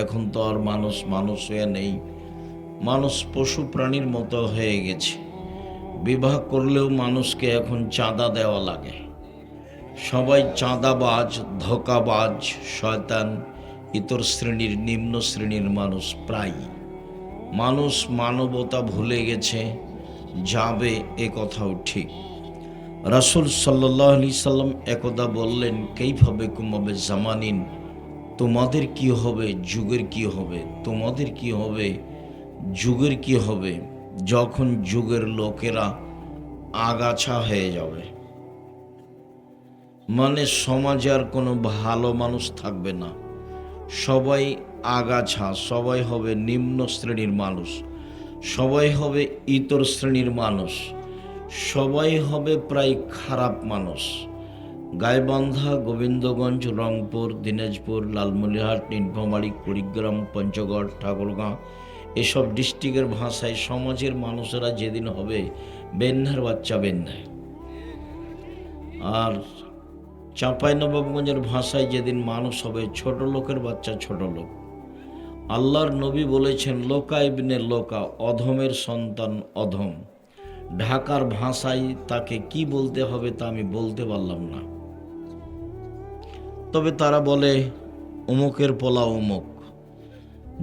এখন তো আর মানুষ মানুষ হয়ে নেই, মানুষ পশু প্রাণীর মতো হয়ে গেছে। বিবাহ করলেও মানুষকে এখন চাঁদা দেওয়া লাগে। সবাই চাঁদাবাজ, ধোঁকাবাজ, শয়তান, ইতর শ্রেণীর, নিম্ন শ্রেণীর মানুষ। প্রায় মানুষ মানবতা ভুলে গেছে, যাবে এ কথাও ঠিক। রাসূল সাল্লাল্লাহু আলাইহি সাল্লাম একদা বললেন, কাইফা বিকুম ওয়া জামানিন, তোমাদের কি হবে, যুগের কি হবে, তোমাদের কি হবে, যুগের কি হবে, যখন যুগের লোকেরা আগাছা হয়ে যাবে। মানে সমাজে আর কোনো ভালো মানুষ থাকবে না, সবাই আগাছা, সবাই হবে নিম্ন শ্রেণীর মানুষ, সবাই হবে ইতর শ্রেণীর মানুষ, সবাই হবে প্রায় খারাপ মানুষ। গাইবান্ধা, গোবিন্দগঞ্জ, রংপুর, দিনাজপুর, লালমনিরহাট, নীলফামারী, কুড়িগ্রাম, পঞ্চগড়, ঠাকুরগাঁও এসব ডিস্ট্রিক্টের ভাষায় সমাজের মানুষেরা যেদিন হবে বেন্যার বাচ্চা বেন্যায়। আর চাঁপাইনবাবগঞ্জের ভাষায় যেদিন মানুষ হবে ছোট লোকের বাচ্চা ছোট লোক। আল্লাহর নবী বলেছেন, লোকা ইবনে লোকা, অধমের সন্তান অধম। ঢাকার ভাষায় তাকে কি বলতে হবে তা আমি বলতে পারলাম না, তবে তারা বলে অমুকের পোলা অমুক,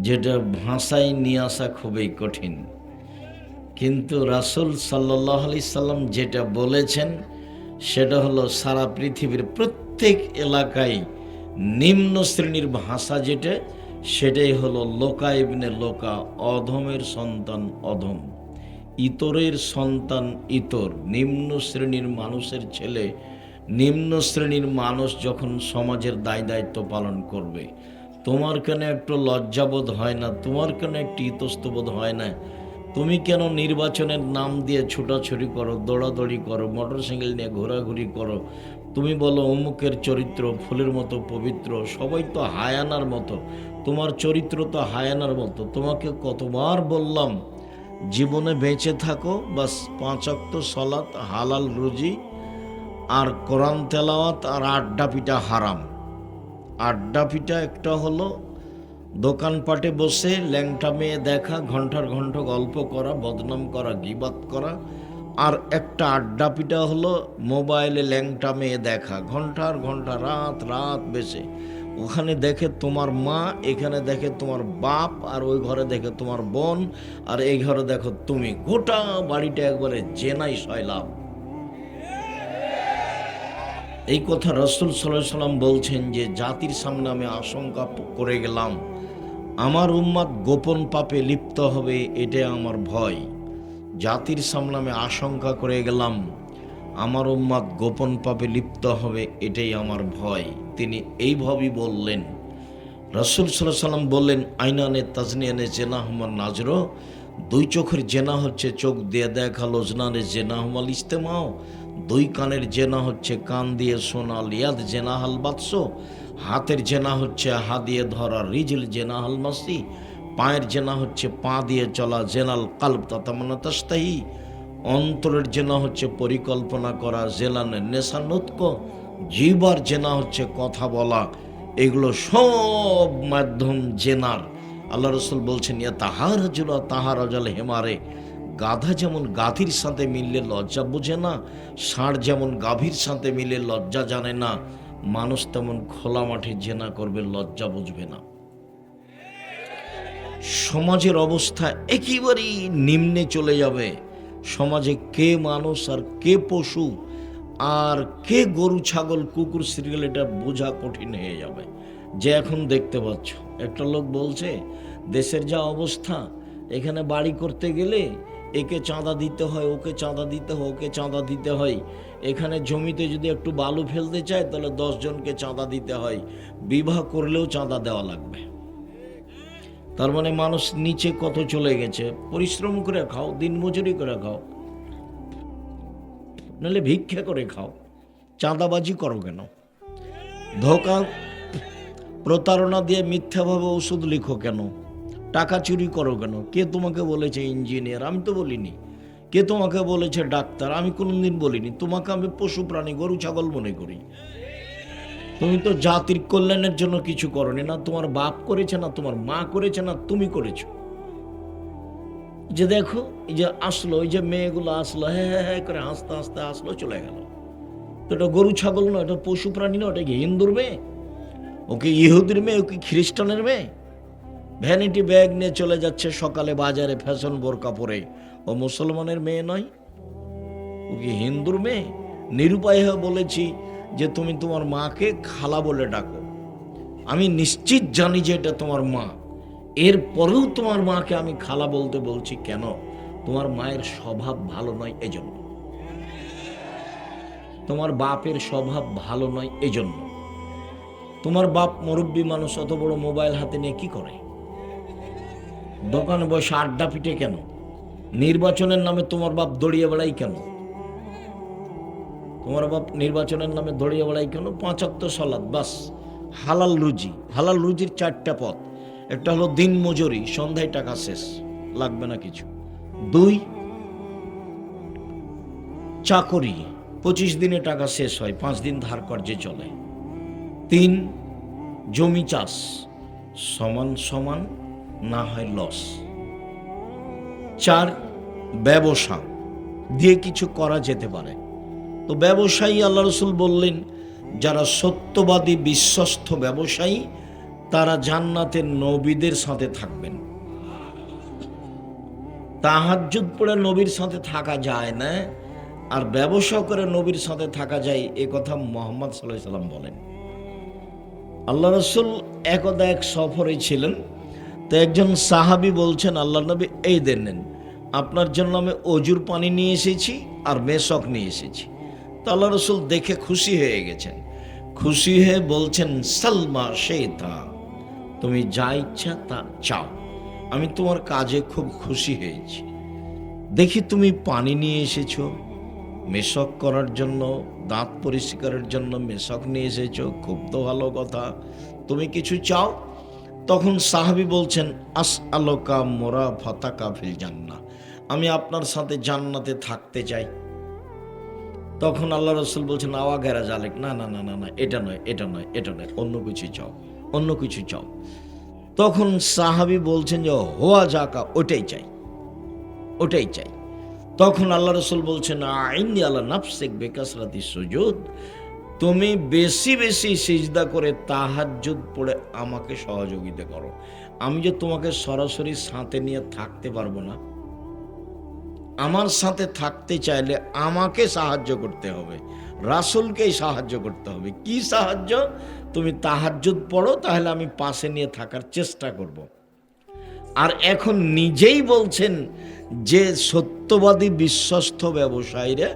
যেটা ভাষায় নিয়ে আসা খুবই কঠিন। কিন্তু রাসূল সাল্লাল্লাহু আলাইহি সাল্লাম যেটা বলেছেন সেটা হলো সারা পৃথিবীর প্রত্যেক এলাকায় নিম্ন শ্রেণীর ভাষা যেটা, সেটাই হলো লোকা ইবনে লোকা, অধমের সন্তান অধম, ইতরের সন্তান ইতর। নিম্ন শ্রেণীর মানুষের ছেলে, নিম্ন শ্রেণীর মানুষ যখন সমাজের দায় দায়িত্ব পালন করবে, তোমার কেন একটু লজ্জাবোধ হয় না? তোমার কেন একটু ইতস্তবোধ হয় না? তুমি কেন নির্বাচনের নাম দিয়ে ছুটাছুটি করো, দৌড়াদৌড়ি করো, মোটরসাইকেল নিয়ে ঘোরাঘুরি করো? তুমি বলো অমুকের চরিত্র ফুলের মতো পবিত্র, সবাই তো হায়ানার মতো, তোমার চরিত্র তো হায়ানার মতো। তোমাকে কতবার বললাম, জীবনে বেঁচে থাকো, বাস 5 ওয়াক্ত সালাত, হালাল রুজি, আর কোরআন তেলাওয়াত, আর আড্ডা পিটা হারাম। আড্ডা পিটা একটা হলো দোকানপাটে বসে ল্যাংটা মেয়ে দেখা, ঘন্টার ঘন্টা গল্প করা, বদনাম করা, গীবাত করা। আর একটা আড্ডা পিটা হলো মোবাইলে ল্যাংটা মেয়ে দেখা, ঘন্টার ঘন্টা, রাত রাত বেশে। ওখানে দেখে তোমার মা, এখানে দেখে তোমার বাপ, আর ওই ঘরে দেখে তোমার বোন, আর এই ঘরে দেখো তুমি। গোটা বাড়িটা একবারে জেনাই সয়লাভ। এই কথা রাসূল সাল্লাল্লাহু আলাইহি সাল্লাম বলছেন যে জাতির সামনে আমি আশঙ্কা করে গেলাম, আমার উম্মত গোপন পাপে লিপ্ত হবে, এটাই আমার ভয়। জাতির সামনে আমি আশঙ্কা করে গেলাম, আমার উম্মত গোপন পাপে লিপ্ত হবে, এটাই আমার ভয়। তিনি এইভাবেই বললেন। রাসূল সাল্লাল্লাহু আলাইহি সাল্লাম বললেন, আইনানে তাজনিয়ানে জেনাহুমান নাজরো, দুই চোখের জেনা হচ্ছে চোখ দিয়ে দেখা, লোজনানে জেনাহুমাল ইস্তেমাও, দুই কানের জেনা হচ্ছে কান দিয়ে শোনা, লিয়াদ জেনাহাল বাতস, হাতের জেনা হচ্ছে হাত দিয়ে ধরা, রিজিল জেনাহাল মাসি, পায়ের জেনা হচ্ছে পা দিয়ে চলা, জেনাল কালব তাতামান্না তাস্তাহি, অন্তরের জেনা হচ্ছে পরিকল্পনা করা, জেলানের নেশানুৎক, জিহ্বার জেনা হচ্ছে কথা বলা। এগুলো সব মাধ্যম জেনার। আল্লাহ রসুল বলছেন, ইয়া তাহার জুলা তাহার অজল হেমারে, গাধা যেমন গাভীর সাথে মিললে লজ্জা বোঝে না, ষাঁড় যেমন গাভীর সাথে মিলে লজ্জা জানে না, মানুষ তেমন খোলা মাঠে জেনা করবে, লজ্জা বুঝবে না। সমাজের অবস্থা একেবারেই নিম্নে চলে যাবে। সমাজে কে মানুষ আর কে পশু আর কে গরু ছাগল কুকুর সিরিয়াল, এটা বোঝা কঠিন হয়ে যাবে। যে এখন দেখতে পাচ্ছ, একটা লোক বলছে দেশের যা অবস্থা, এখানে বাড়ি করতে গেলে একে চাঁদা দিতে হয়, ওকে চাঁদা দিতে হয়, ওকে চাঁদা দিতে হয়। এখানে জমিতে যদি একটু বালু ফেলতে চায় তাহলে 10 জনকে চাঁদা দিতে হয়, বিবাহ করলেও চাঁদা দেওয়া লাগবে। তার মানে মানুষ নিচে কত চলে গেছে। পরিশ্রম করে খাও, দিনমজুরি করে খাও, নাহলে ভিক্ষা করে খাও, চাঁদাবাজি করো কেন? ধোঁকা প্রতারণা দিয়ে মিথ্যাভাবে ওষুধ লিখো কেন? টাকা চুরি করো কেন? কে তোমাকে বলেছে ইঞ্জিনিয়ার? আমি তো বলিনি। কে তোমাকে বলেছে ডাক্তার? আমি কোনোদিন বলিনি। তোমাকে আমি পশু প্রাণী, গরু ছাগল মনে করি। তুমি তো জাতির কল্যাণের জন্য কিছু করনি, না তোমার বাপ করেছে, না তোমার মা করেছে, না তুমি করেছো। যে দেখো এই যে আসলো, ওই যে মেয়েগুলো আসলো, হ্যাঁ হ্যাঁ হ্যাঁ করে হাসতে হাসতে আসলো, চলে গেল। তো এটা গরু ছাগল নয়, এটা পশু প্রাণী নয়, ওটা কি হিন্দুর মেয়ে, ওকে ইহুদির মেয়ে, ওকে খ্রিস্টানের মেয়ে? ভ্যানিটি ব্যাগ নিয়ে চলে যাচ্ছে সকালে বাজারে ফ্যাশন বোরকা পরে, ও মুসলমানের মেয়ে নয়, ও কি হিন্দুর মেয়ে? নিরুপায় হয়ে বলেছি যে তুমি তোমার মাকে খালা বলে ডাকো। আমি নিশ্চিত জানি যে এটা তোমার মা, এরপরেও তোমার মাকে আমি খালা বলতে বলছি কেন? তোমার মায়ের স্বভাব ভালো নয় এজন্য, তোমার বাপের স্বভাব ভালো নয় এজন্য। তোমার বাপ মুরব্বী মানুষ, অত বড় মোবাইল হাতে নিয়ে কি করে? দোকানে বসে আড্ডা পিটে কেন? নির্বাচনের নামে তোমার বাপ দড়িয়ে বেড়াই কেন? তোমার বাপ নির্বাচনের নামে দড়িয়ে বেড়াই কেন? 5 ওয়াক্ত সালাত, বাস। হালাল রুজি, হালাল রুজির 4টা পথ। একটা হলো দিন মজুরি, সন্ধ্যায় টাকা শেষ, লাগবে না কিছু। 2, চাকরি, 25 দিনে টাকা শেষ হয়, 5 দিন ধার কর্জে চলে। 3, জমি চাষ, সমান সমান না হয় লস। 4, ব্যবসা দিয়ে কিছু করা যেতে পারে। তো ব্যবসায়ী, আল্লাহ রসুল বললেন যারা সত্যবাদী বিশ্বস্ত ব্যবসায়ী তারা জান্নাতের নবীদের সাথে থাকবেন। তাহাজ্জুদ পড়ে নবীর সাথে থাকা যায় না, আর ব্যবসা করে নবীর সাথে থাকা যায়, এ কথা মুহাম্মদ সাল্লাল্লাহু আলাইহি সাল্লাম বলেন। আল্লাহ রসুল একদা এক সফরে ছিলেন, তো একজন সাহাবী বলছেন আল্লাহ নবী এই দেন, আপনার জন্য আমি অজুর পানি নিয়ে এসেছি আর মেশক নিয়ে এসেছি। তো আল্লাহ রসুল দেখে খুশি হয়ে গেছেন, খুশি হয়ে বলছেন সালমা শেতা, তুমি যা ইচ্ছা তা চাও, আমি তোমার কাজে খুব খুশি হয়েছি। দেখি তুমি পানি নিয়ে এসেছো, মেশক করার জন্য, দাঁত পরিষ্কারের জন্য মেশক নিয়ে এসেছো, খুব তো ভালো কথা, তুমি কিছু চাও। তখন সাহাবী বলছেন আস আলোকা মোরা ফাতাকা ফিল জান্নাহ, আমি আপনার সাথে জান্নাতে থাকতে চাই। তখন আল্লাহ রসুল বলছেন আওয়া গেরা জালেক, না না না না না, এটা নয় এটা নয় এটা নয়, অন্য কিছু চাও, অন্য কিছু চাও। তখন সাহাবী বলছেন যে হোয়া জাকা, ওটাই চাই, ওটাই চাই। তখন আল্লাহ রসুল বলছেন আইনি আল্লাহ নাফসিক বিকাসরাতি সুজুদ, তুমি বেশি বেশি সিজদা করে তাহাজ্জুদ পড়ে আমাকে সহযোগিতা করো। আমি যে তোমাকে সরাসরি সাথে নিয়ে থাকতে পারবো না, আমার সাথে থাকতে চাইলে আমাকে সাহায্য করতে হবে, রাসূলকেই সাহায্য করতে হবে। কি সাহায্য? তুমি তাহাজ্জুদ পড়ো, তাহলে আমি পাশে নিয়ে থাকার চেষ্টা করব। আর এখন নিজেই বলছেন যে সত্যবাদী বিশ্বস্ত ব্যবসায়ীরা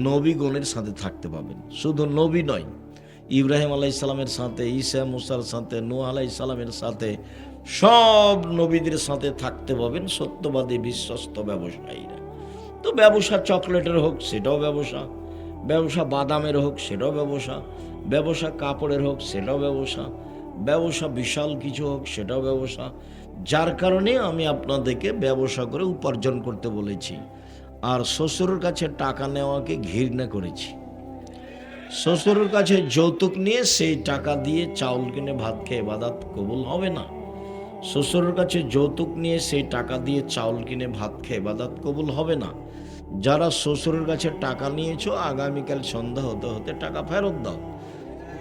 নবীগণের সাথে থাকতে পাবেন। শুধু নবী নয়, ইব্রাহিম আলাইহিসসালামের সাথে, ঈসা মুসার সাথে, নূহ আলাইহিসসালামের সাথে, সব নবীদের সাথে থাকতে পাবেন সত্যবাদী বিশ্বস্ত ব্যবসায়ীরা। তো ব্যবসা চকলেটের হোক সেটাও ব্যবসা, ব্যবসা বাদামের হোক সেটাও ব্যবসা, ব্যবসা কাপড়ের হোক সেটাও ব্যবসা, ব্যবসা বিশাল কিছু হোক সেটাও ব্যবসা। যার কারণে আমি আপনাদেরকে ব্যবসা করে উপার্জন করতে বলেছি। আর শ্বশুরের কাছে টাকা নেওয়াকে ঘৃণা করেছি। শ্বশুরের কাছে যৌতুক নিয়ে সেই টাকা দিয়ে চাউল কিনে ভাত খেয়ে ইবাদত কবুল হবে না। শ্বশুরের কাছে যৌতুক নিয়ে সেই টাকা দিয়ে চাউল কিনে ভাত খেয়ে ইবাদত কবুল হবে না। যারা শ্বশুরের কাছে টাকা নিয়েছো, আগামীকাল সন্ধ্যা হতে হতে টাকা ফেরত দাও।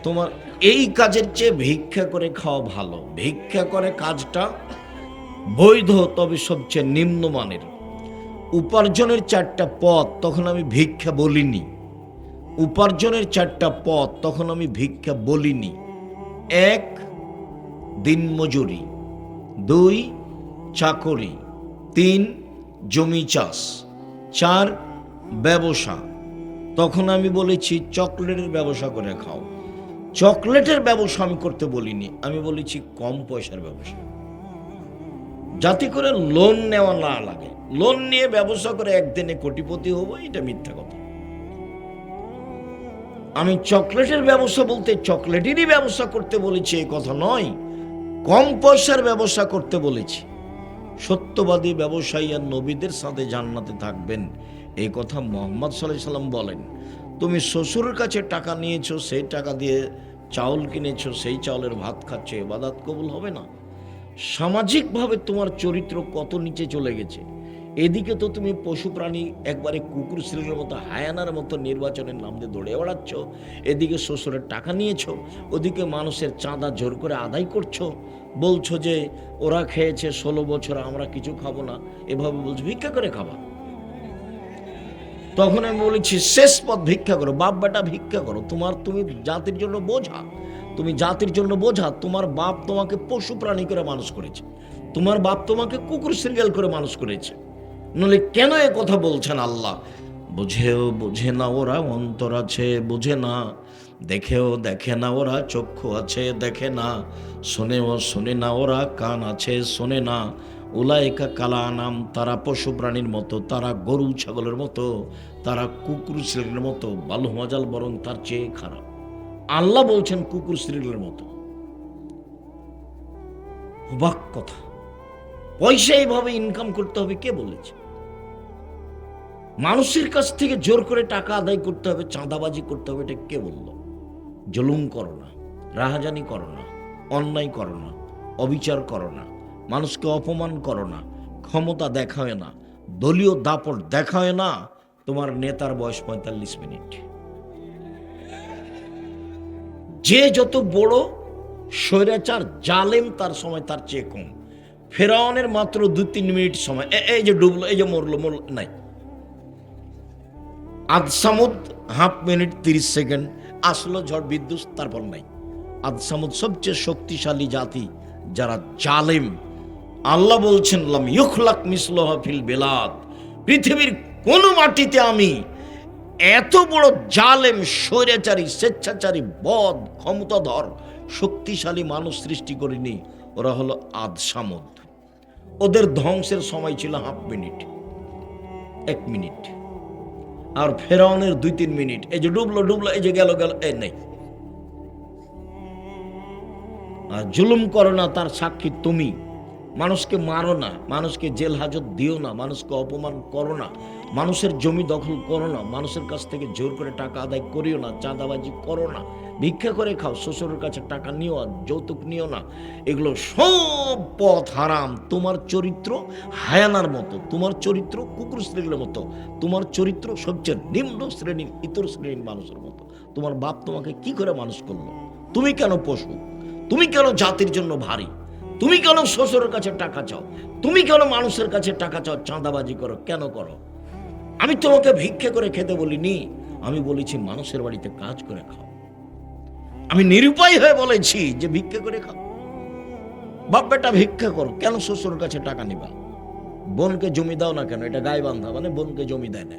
তোমার এই কাজের চেয়ে ভিক্ষা করে খাওয়া ভালো। ভিক্ষা করে কাজটা বৈধ, তবে সবচেয়ে নিম্নমানের। উপার্জনের 4টা পথ, তখন আমি ভিক্ষা বলিনি। উপার্জনের 4টা পথ, তখন আমি ভিক্ষা বলিনি। 1, দিনমজুরি, 2, চাকরি, 3, জমি চাষ, 4, ব্যবসা। তখন আমি বলেছি চকলেটের ব্যবসা করে খাও। চকলেটের ব্যবসা আমি করতে বলিনি, আমি বলেছি কম পয়সার ব্যবসা, যাতে করে লোন নেওয়া না লাগে। লোন নিয়ে ব্যবসা করে একদিনে কোটিপতি হবো, এটা মিথ্যা কথা। আমি চকলেটের ব্যবসা বলতে চকলেটেরই ব্যবসা করতে বলেছি এই কথা নয়, কম পয়সার ব্যবসা করতে বলেছি। সত্যবাদী ব্যবসায়ী আর নবীদের সাথে জান্নাতে থাকবেন, এই কথা মুহাম্মদ সাল্লাল্লাহু আলাইহি সাল্লাম বলেন। তুমি শ্বশুরের কাছে টাকা নিয়েছো, সেই টাকা দিয়ে চাউল কিনেছো, সেই চাউলের ভাত খাচ্ছ, ইবাদত কবুল হবে না? সামাজিকভাবে তোমার চরিত্র কত নিচে চলে গেছে। এদিকে তো তুমি পশু প্রাণী একবারে কুকুর শ্রেণীর মতো, হায়ানার মতো নির্বাচনের নাম দিয়ে দৌড়ে বেড়াচ্ছ, এদিকে শ্বশুরের টাকা নিয়েছো, ওদিকে মানুষের চাঁদা জোর করে আদায় করছো, বলছো যে ওরা খেয়েছে 16 বছর, আমরা কিছু খাবো না, এভাবে বলছো ভিক্ষা করে খাবা। তখন আমি বলেছি শেষ পথ ভিক্ষা করো, বাপ বেটা ভিক্ষা করো। তুমি জাতির জন্য বোঝা, তুমি জাতির জন্য বোঝা। তোমার বাপ তোমাকে পশু প্রাণী করে মানুষ করেছে, তোমার বাপ তোমাকে কুকুর সিরিয়াল করে মানুষ করেছে, নলে কেন এ কথা বলছেন আল্লাহ? বুঝেও বোঝে না ওরা, অন্তর আছে বুঝে না, দেখেও দেখে না ওরা, চক্ষু আছে দেখে না, শোনেও শোনে না ওরা, কান আছে শোনে না। উলাইকা কালা নাম, তারা পশু প্রাণীর মতো, তারা গরু ছাগলের মতো, তারা কুকুর শ্রেণীর মতো, বালু মজাল বরং তার চেয়ে খারাপ। আল্লাহ বলছেন কুকুর শ্রেণীর মতো। অবাক কথা। পয়সা এইভাবে ইনকাম করতে হবে কে বলেছে? মানুষের কাছ থেকে জোর করে টাকা আদায় করতে হবে, চাঁদাবাজি করতে হবে, এটা কে বলল? জুলুম করো না, রাহাজানি করো না, অন্যায় করো না, অবিচার করো না, মানুষকে অপমান করো না, ক্ষমতা দেখায় না, দলীয় দাপট দেখায় না। তোমার নেতার বয়স 45 মিনিট। যে যত বড় স্বৈরাচার জালেম তার সময় তার চেয়ে কম। ফেরাউনের মাত্র 2-3 মিনিট সময়, এই যে ডুবলো, এই যে মরলো নাই। আদ সামুদ হাফ মিনিট 30 সেকেন্ড, আসলো ঝড় বিদ্যুৎ, তারপর নাই। আদ সামুদ সবচেয়ে শক্তিশালী জাতি, যারা জালেম। আল্লাহ বলছেন লাম ইউখলাক মিসলুহা ফিল বিলাদ, পৃথিবীর কোন মাটিতে আমি এত বড় জালেম, স্বৈরাচারী, স্বেচ্ছাচারী, বদ, ক্ষমতাধর, শক্তিশালী মানুষ সৃষ্টি করিনি। ওরা হলো আদ সামুদ। ওদের ধ্বংসের সময় ছিল হাফ মিনিট, 1 মিনিট। আর ফেরাউনের 2-3 মিনিট, এই যে ডুবলো, এই যে গেল, এই নেই। আর জুলুম করো না, তার সাক্ষী তুমি। মানুষকে মারো না, মানুষকে জেল হাজত দিও না, মানুষকে অপমান করো না, মানুষের জমি দখল করো না, মানুষের কাছ থেকে জোর করে টাকা আদায় করিও না, চাঁদাবাজি করো না, ভিক্ষা করে খাও, শ্বশুরের কাছে টাকা নিও, যৌতুক নিও না। এগুলো সব পথ হারাম। তোমার চরিত্র হায়ানার মতো, তোমার চরিত্র কুকুর শ্রেণীর মতো, তোমার চরিত্র সবচেয়ে নিম্ন শ্রেণীর, ইতর শ্রেণীর মানুষের মতো। তোমার বাপ তোমাকে কি করে মানুষ করলো? তুমি কেন পশু? তুমি কেন জাতির জন্য ভারী? তুমি কেন শ্বশুরের কাছে টাকা চাও? তুমি কেন মানুষের কাছে টাকা চাও, চাঁদাবাজি করো? কেন করো? আমি তোমাকে ভিক্ষা করে খেতে বলিনি, আমি বলেছি মানুষের বাড়িতে কাজ করে খাও। আমি নিরুপায় হয়ে বলেছি যে ভিক্ষা করে খাও। বাপ বেটা ভিক্ষা করো, কেন শ্বশুরের কাছে টাকা নিবা? বোনকে জমি দাও না কেন? এটা গায়ে বান্ধা, মানে বোনকে জমি দেয় না,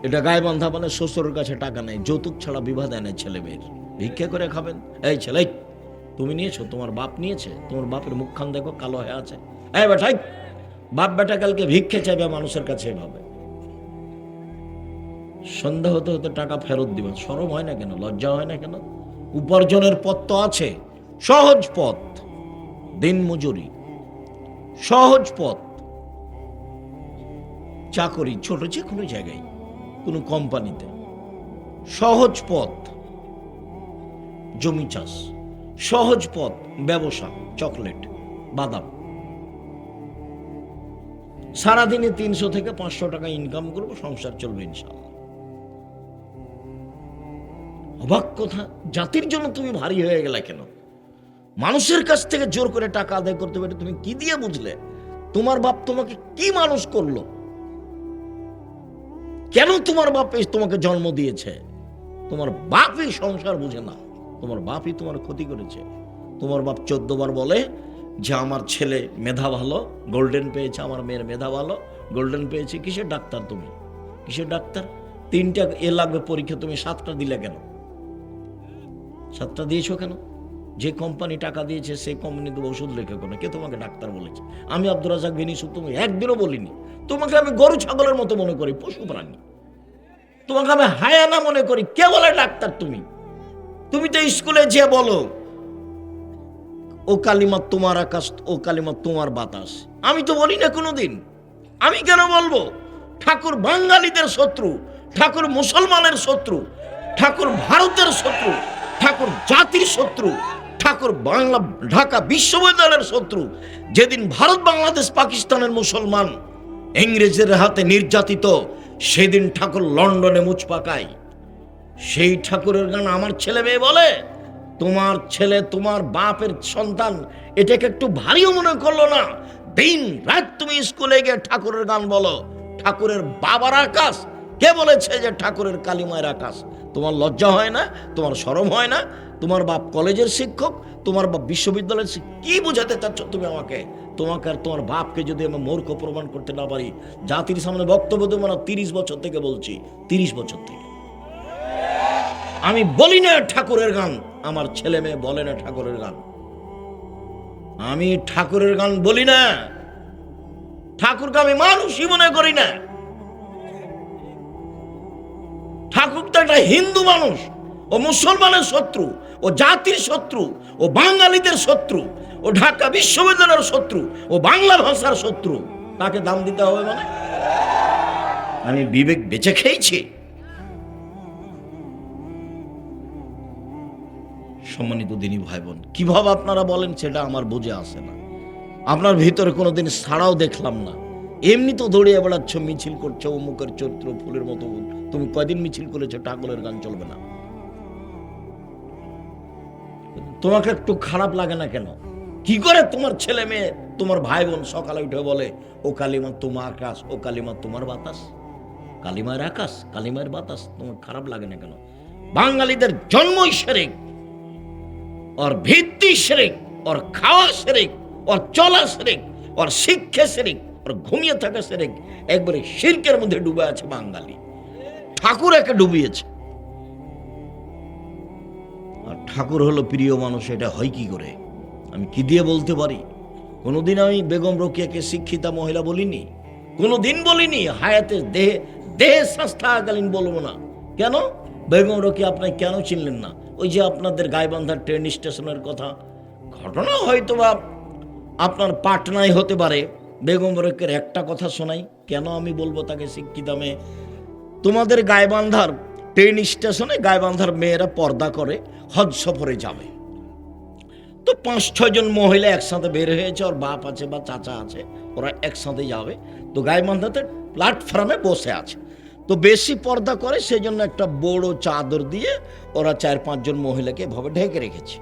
এটা গায়ে বান্ধা, মানে শ্বশুরের কাছে টাকা নেই, যৌতুক ছাড়া বিবাহ দেয় না ছেলে মেয়ের। ভিক্ষা করে খাবেন? এই ছেলে, তুমি নিয়েছো? তোমার বাপ নিয়েছে? তোমার বাপের মুখখান দেখো, কালো হয়ে আছে। এই বেটাই, বাপ বেটা কালকে ভিক্ষে চাইবে মানুষের কাছে এভাবে। সন্ধ্যা হতে হতে টাকা ফেরত দিবেন, শরম হয় না কেন? লজ্জা হয় না কেন? উপার্জনের পথ তো আছে, সহজ পথ, দিন মজুরি, সহজ পথ, চাকরি, ছোট যে কোনো জায়গায়, কোনো কোম্পানিতে, সহজ পথ, জমি চাষ, সহজ পথ, ব্যবসা, চকলেট, বাদাম। সারাদিনে 300 থেকে 500 টাকা ইনকাম করবো, সংসার চলবে ইনশাআল্লাহ। অবাক কথা, জাতির জন্য তুমি ভারী হয়ে গেলে কেন? মানুষের কাছ থেকে জোর করে টাকা আদায় করতে পারে, তুমি কি দিয়ে বুঝলে? তোমার বাপ তোমাকে কি মানুষ করলো? কেন তোমার বাপ তোমাকে জন্ম দিয়েছে? তোমার বাপই সংসার বুঝে না, তোমার বাপই তোমার ক্ষতি করেছে। তোমার বাপ 14 বার বলে যে আমার ছেলে মেধা ভালো, গোল্ডেন পেয়েছে, আমার মেয়ের মেধা ভালো, গোল্ডেন পেয়েছে। কিসের ডাক্তার তুমি? কিসের ডাক্তার? 3টা এ লাগবে পরীক্ষা, তুমি 7টা দিলে কেন? 7টা দিয়েছো কেন? যে কোম্পানি টাকা দিয়েছে সেই কোম্পানিতে ওষুধ লেখে কোনো, কে তোমাকে ডাক্তার বলেছে? আমি আব্দুর রাজ্জাক বিন ইউসুফ তুমি একদিনও বলিনি। তোমাকে আমি গরু ছাগলের মতো মনে করি, পশু প্রাণী। তোমাকে আমি হায়ানা মনে করি, কে বলে ডাক্তার তুমি? তুমি তো স্কুলে যে বলো ও কালিমা তোমার আকাশ, ও কালিমা তোমার বাতাস। আমি তো বলি না কোনোদিন। আমি কেন বলবো? ঠাকুর বাঙালিদের শত্রু, ঠাকুর মুসলমানের শত্রু, ঠাকুর ভারতের শত্রু, ঠাকুর জাতির শত্রু, ঠাকুর বাংলা ঢাকা বিশ্ববিদ্যালয়ের শত্রু। যেদিন ভারত বাংলাদেশ পাকিস্তানের মুসলমান ইংরেজের হাতে নির্যাতিত, সেদিন ঠাকুর লন্ডনে মুচ পাকায়। সেই ঠাকুরের গান আমার ছেলে মেয়ে বলে, তোমার ছেলে তোমার বাপের সন্তান, এটাকে একটু ভারীও মনে করলো না? দিন রাত তুমি স্কুলে গিয়ে ঠাকুরের গান বলো। ঠাকুরের বাবার আকাশ, কে বলেছে যে ঠাকুরের কালিমায়ের আকাশ? তোমার লজ্জা হয় না? তোমার শরম হয় না? তোমার বাপ কলেজের শিক্ষক, তোমার বাপ বিশ্ববিদ্যালয়ের শিক্ষক। কি বোঝাতে চাচ্ছ তুমি আমাকে? তোমাকে আর তোমার বাপকে যদি আমি মূর্খ প্রমাণ করতে না পারি, জাতির সামনে বক্তব্য দেবো না। 30 বছর থেকে বলছি, 30 বছর থেকে আমি বলি না ঠাকুরের গান, আমার ছেলে মেয়ে বলে না ঠাকুরের গান। আমি ঠাকুরের গান বলি না, ঠাকুরকে আমি মানুষই মনে করি না। ঠাকুর তো একটা হিন্দু মানুষ, ও মুসলমানের শত্রু, ও জাতির শত্রু, ও বাঙালিদের শত্রু, ও ঢাকা বিশ্ববিদ্যালয়ের শত্রু, ও বাংলা ভাষার শত্রু। তাকে দাম দিতে হবে মানে? আমি বিবেক বেঁচে খেয়েছি। সম্মানিত দিনী ভাই বোন, কিভাবে আপনারা বলেন সেটা আমার বুঝে আসে না। আপনার ভিতরে কোনোদিন ছাড়াও দেখলাম না। এমনি তো দৌড়িয়ে বেড়াচ্ছ, মিছিল করছো, অমুকের চরিত্র ফুলের মতো। তুমি কয়দিন মিছিল করেছো? ঠাকুরের গান চলবে না? তোমাকে একটু খারাপ লাগে না কেন? কি করে তোমার ছেলে মেয়ে, তোমার ভাই বোন সকালে উঠে বলে, ও কালিমা তোমার আকাশ, ও কালিমা তোমার বাতাস? কালিমার আকাশ, কালিমার বাতাস, তোমার খারাপ লাগে না কেন? বাঙালিদের জন্মই শিরক, ওর ভিত্তি শিরক, ওর খাওয়া শিরক, ওর চলা শিরক, ওর শিক্ষা শিরক, ওর ঘুমিয়ে থাকা শিরক। একবারে শিরকের মধ্যে ডুবে আছে বাঙালি। ঠাকুর একে ডুবিয়েছে। আর ঠাকুর হলো প্রিয় মানুষ, এটা হয় কি করে? আমি কি দিয়ে বলতে পারি? কোনোদিন আমি বেগম রোকেয়াকে শিক্ষিতা মহিলা বলিনি, কোনোদিন বলিনি। হায়াতে দেহে শ্বাস থাকাকালীন বলবো না। কেন? বেগম রোকেয়া আপনি কেন চিনলেন না? ওই যে আপনাদের গাইবান্ধার ট্রেন স্টেশনের কথা, ঘটনা হয়তো বা আপনার পাটনায় হতে পারে। বেগম রোকেয়ার একটা কথা শোনাই, কেন আমি বলবো তাকে শিক্ষিতা মেয়ে? তোমাদের গাইবান্ধার ট্রেন স্টেশনে গাইবান্ধার মেয়েরা পর্দা করে হজ সফরে যাবে। তো 5-6 জন মহিলা একসাথে বের হয়েছে, ওর বাপ আছে বা চাচা আছে, ওরা একসাথে যাবে। তো গাইবান্ধাতে প্ল্যাটফর্মে বসে আছে। তো বেশি পর্দা করে সেই জন্য একটা বড় চাদর দিয়ে ওরা 4-5 জন মহিলাকে এভাবে ঢেকে রেখেছে।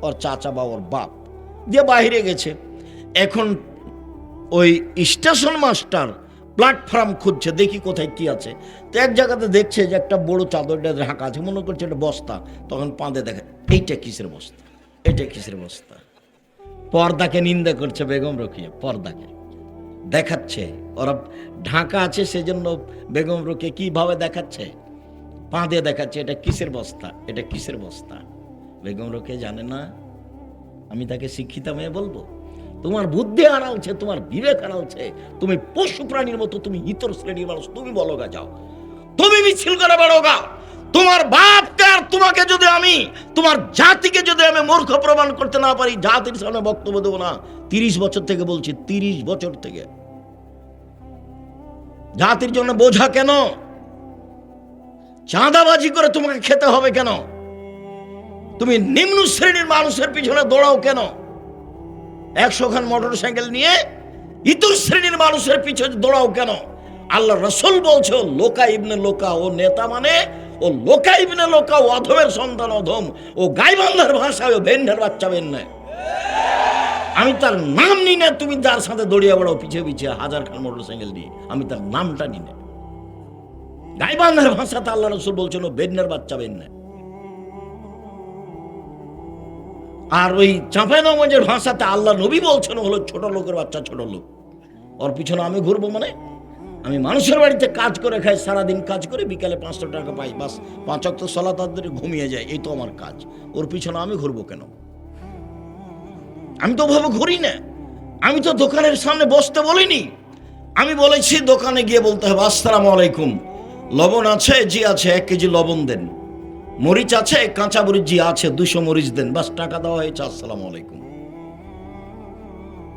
ওর চাচা বা ওর বাপ দিয়ে বাইরে গেছে। এখন ওই স্টেশন মাস্টার প্ল্যাটফর্ম খুঁজছে, দেখি কোথায় কি আছে। তো এক জায়গাতে দেখছে যে একটা বড় চাদরটা ঢাকা আছে, মনে করছে এটা বস্তা। তখন পাঁদে দেখে, এইটা কিসের বস্তা, এটা কিসের বস্তা? পর্দাকে নিন্দা করছে বেগম রোকেয়া, পর্দাকে দেখাচ্ছে। ওরা ঢাকা আছে সেজন্য বেগম রোকেয়া কিভাবে দেখাচ্ছে? পাঁদে দেখাচ্ছে, এটা কিসের বস্তা, এটা কিসের বস্তা। বেগম রোকেয়া জানে না আমি তাকে শিক্ষিতা মেয়ে বলবো? তোমার বুদ্ধি হারালছে, তোমার বিবেক হারালছে। তুমি পশু প্রাণীর মতো, তুমি ইতর শ্রেণীর মানুষ। তুমি বলো গা, যাও তুমি মিছিল করে বেড়ো গা। তোমার বাপকে আর তোমাকে যদি আমি, তোমার জাতিকে যদি আমি মূর্খ প্রমাণ করতে না পারি, জাতির সামনে বক্তব্য দেবো না। 30 বছর থেকে বলছি, 30 বছর থেকে। জাতির জন্য বোঝা কেন? চাঁদাবাজি করে তোমাকে খেতে হবে কেন? তুমি নিম্ন শ্রেণীর মানুষের পিছনে দৌড়াও কেন? 100 খান মোটর সাইকেল নিয়ে ইতর শ্রেণীর মানুষের পিছনে দৌড়াও কেন? আল্লাহ রসুল বলছে, ও লোকা ইবনে লোকা, ও নেতা মানে ও লোকা ইবনে লোকা, ও অধমের সন্তান অধম, ও গাইবান্ধার ভাষায় ও ভেন্ডার বাচ্চা বেন না। আমি তার নাম নিই না। তুমি যার সাথে দৌড়িয়ে বেড়াও পিছিয়ে পিছিয়ে 1000 খান মোটর সাইকেল নিয়ে, আমি তার নামটা নিই না। গাইবান্ধার ভাষাতে আল্লাহ রসুল বলছেন ও ভেন্ডার বাচ্চা বেন না। আর ওই চাঁপাইনবাবগঞ্জের ভাষাতে আল্লাহ নবী বলছেন হলো ছোট লোকের বাচ্চা, ছোট লোক। ওর পিছনে আমি ঘুরবো মানে? আমি মানুষের বাড়িতে কাজ করে খাই, সারাদিন কাজ করে বিকালে 500 টাকা পাই, বাস 5 ওয়াক্ত সালাত আদায় করে ঘুমিয়ে যায়, এই তো আমার কাজ। ওর পিছনে আমি ঘুরবো কেন? আমি তো ওভাবে ঘুরি না। আমি তো দোকানের সামনে বসতে বলিনি। আমি বলেছি দোকানে গিয়ে বলতে হবে, আসসালামু আলাইকুম, লবণ আছে? জি আছে, 1 কেজি লবণ দেন। মরিচ আছে? কাঁচা মরিচ জি আছে, 200 মরিচ দেন। বাস টাকা দেওয়া হয়েছে, আসসালামু আলাইকুম।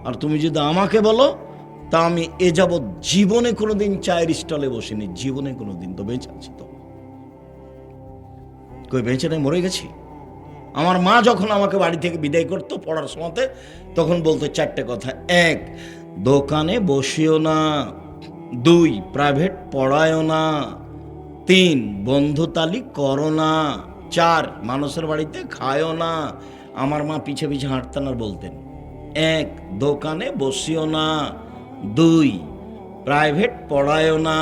আর তুমি যদি আমাকে বলো, তা আমি এ যাবৎ জীবনে কোনোদিন চায়ের স্টলে বসিনি, জীবনে কোনোদিন। তো বেঁচে আছি তো। কই বেঁচে নেই, মরে গেছি। আমার মা যখন আমাকে বাড়ি থেকে বিদায় করতো পড়ার সময়তে, তখন বলতো চারটে কথা: 1, দোকানে বসিও না; 2, প্রাইভেট পড়ায়ও না; 3, বন্ধুতালি করো না; 4, মানুষের বাড়িতে খায়ও না। আমার মা পিছে পিছে হাঁটতেন আর বলতেন: 1, দোকানে বসিও না; 2, প্রাইভেট পড়ায়ও না;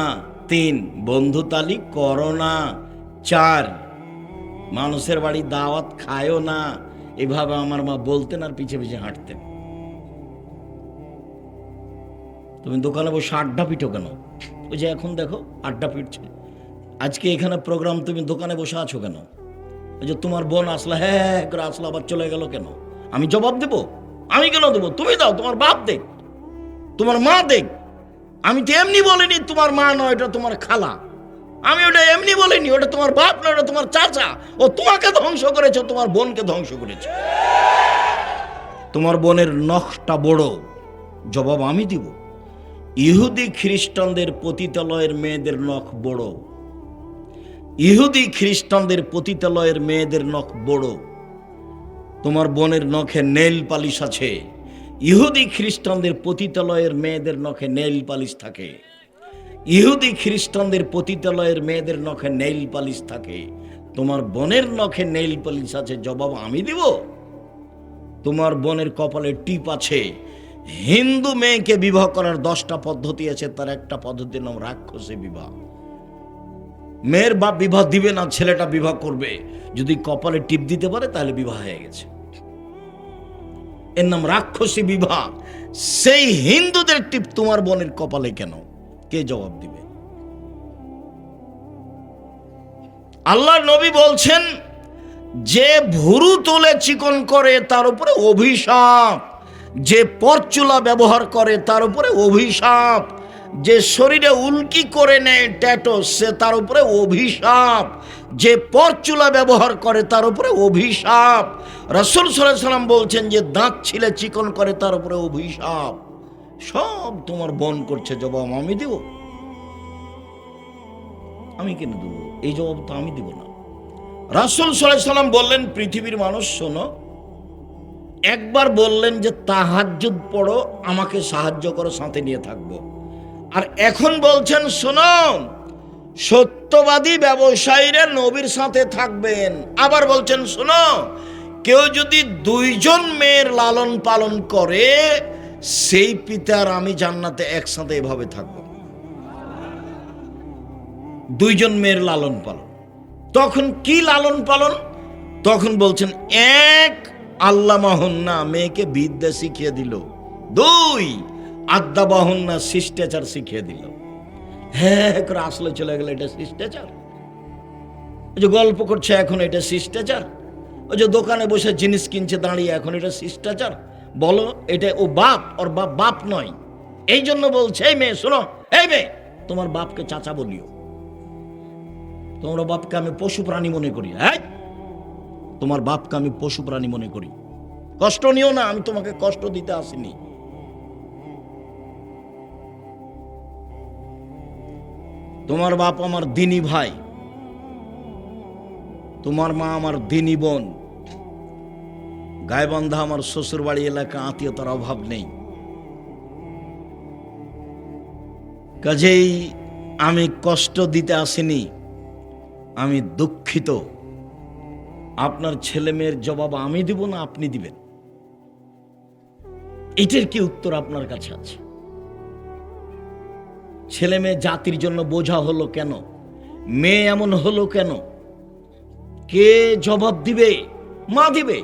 3, বন্ধুতালি করো না; 4, মানুষের বাড়ি দাওয়াত খায়ও না। এভাবে আমার মা বলতেন আর পিছে পিছে হাঁটতেন। তুমি দোকানে বসে আড্ডা পিটো কেন? ওই যে এখন দেখো আড্ডা পিটছে। আজকে এখানে প্রোগ্রাম, তুমি দোকানে বসে আছো কেন? ওই যে তোমার বোন আসলো, হ্যাঁ করে আসলো, আবার চলে গেল কেন? আমি জবাব দেব? আমি কেন দেবো? তুমি দাও, তোমার বাপ দেখ, তোমার মা দেখ। আমি তো এমনি বলিনি তোমার মা নয়, এটা তোমার খালা। আমি ওটা এমনি বলিনি, ওটা তোমার বাপ নয়, ওটা তোমার চাচা। ও তোমাকে ধ্বংস করেছে, তোমার বোনকে ধ্বংস করেছে। তোমার বোনের নখটা বড়, জবাব আমি দিব। ইহুদি খ্রিস্টানদের পতিতালয়ের মেয়েদের নখ বড়। ইহুদি খ্রিস্টানদের পতিতালয়ের মেয়েদের নখ বড়। তোমার বোনের নখে নেইল পালিশ আছে। ইহুদি খ্রিস্টানদের পতিতালয়ের মেয়েদের নখে নেইল পালিশ থাকে। ইহুদি খ্রিস্টানদের পতিতালয়ের মেয়েদের নখে নেইল পালিশ থাকে। তোমার বোনের নখে নেইল পালিশ আছে, জবাব আমি দিব। তোমার বোনের কপালে টিপ আছে। হিন্দু মেয়েকে বিবাহ করার 10টা পদ্ধতি আছে, তার একটা পদ্ধতির নাম রাক্ষসী বিবাহ। মেয়ের বাপ বিবাহ দিবে না, ছেলেটা বিবাহ করবে। যদি কপালে টিপ দিতে পারে তাহলে বিবাহ হয়ে গেছে। এর নাম রাক্ষসী বিবাহ। সেই হিন্দুদের টিপ তোমার বোনের কপালে কেন? কে জবাব দিবে? আল্লাহর নবী বলছেন, যে ভুরু তোলে চিকন করে তার উপরে অভিশাপ, যে পরচুলা ব্যবহার করে তার উপরে অভিশাপ, যে শরীরে উল্কি করে নেয় ট্যাটো সে তার উপরে অভিশাপ, যে পরচুলা ব্যবহার করে তার উপরে অভিশাপ। রাসূল সাল্লাল্লাহু আলাইহি সাল্লাম বলছেন, যে দাঁত ছিলে চিকন করে তার উপরে অভিশাপ। সব তোমার বোন করছে, জবাব আমি দেব? আমি কেন দেবো? এই জবাব তো আমি দিব না। রাসূল সাল্লাল্লাহু আলাইহি সাল্লাম বললেন, পৃথিবীর মানুষ শোনো, একবার বললেন যে তাহাজ্জুদ পড়ো, আমাকে সাহায্য করো, সাথে নিয়ে থাকবো। আর এখন বলছেন, শোনো, সত্যবাদী ব্যবসায়ীরা নবীর সাথে থাকবেন। আবার বলছেন, শোনো, কেউ যদি 2জন মেয়ের লালন পালন করে, সেই পিতার আমি জান্নাতে একসাথে এভাবে থাকবো। 2জন মেয়ের লালন পালন। তখন কি লালন পালন? তখন বলছেন, 1, আল্লামাহুন্না, মেয়েকে বিদ্যা শিখিয়ে দিল। 2, আদ্দাবাহুন্না, শিষ্টাচার শিখিয়ে দিল। হ্যাঁ করে আসলে চলে গেল, এটা শিষ্টাচার? ওই যে গল্প করছে এখন, এটা শিষ্টাচার? ওই যে দোকানে বসে জিনিস কিনছে দাঁড়িয়ে, এখন এটা শিষ্টাচার? বলো, এটা ও বাপ, ওর বাপ বাপ নয়। এই জন্য বলছে, এই মেয়ে শোনো, এই মেয়ে, তোমার বাপকে চাচা বলিও। তোমার বাপকে আমি পশু প্রাণী মনে করি। হ্যাঁ, তোমার বাপকে আমি পশু প্রাণী মনে করি। কষ্ট নিও না, আমি তোমাকে কষ্ট দিতে আসিনি। তোমার বাপ আমার দিনী ভাই, তোমার মা আমার দিনী বোন, গাইবান্ধা আমার শ্বশুর বাড়ি এলাকা, আত্মীয়তার অভাব নেই। কাজেই আমি কষ্ট দিতে আসিনি, আমি দুঃখিত। আপনার ছেলে মেয়ের জবাব আমি দিব না আপনি দিবেন? এটার কি উত্তর আপনার কাছে আছে? ছেলে মেয়ে জাতির জন্য বোঝা হলো কেন? মেয়ে এমন হলো কেন? কে জবাব দিবে? মা দিবে,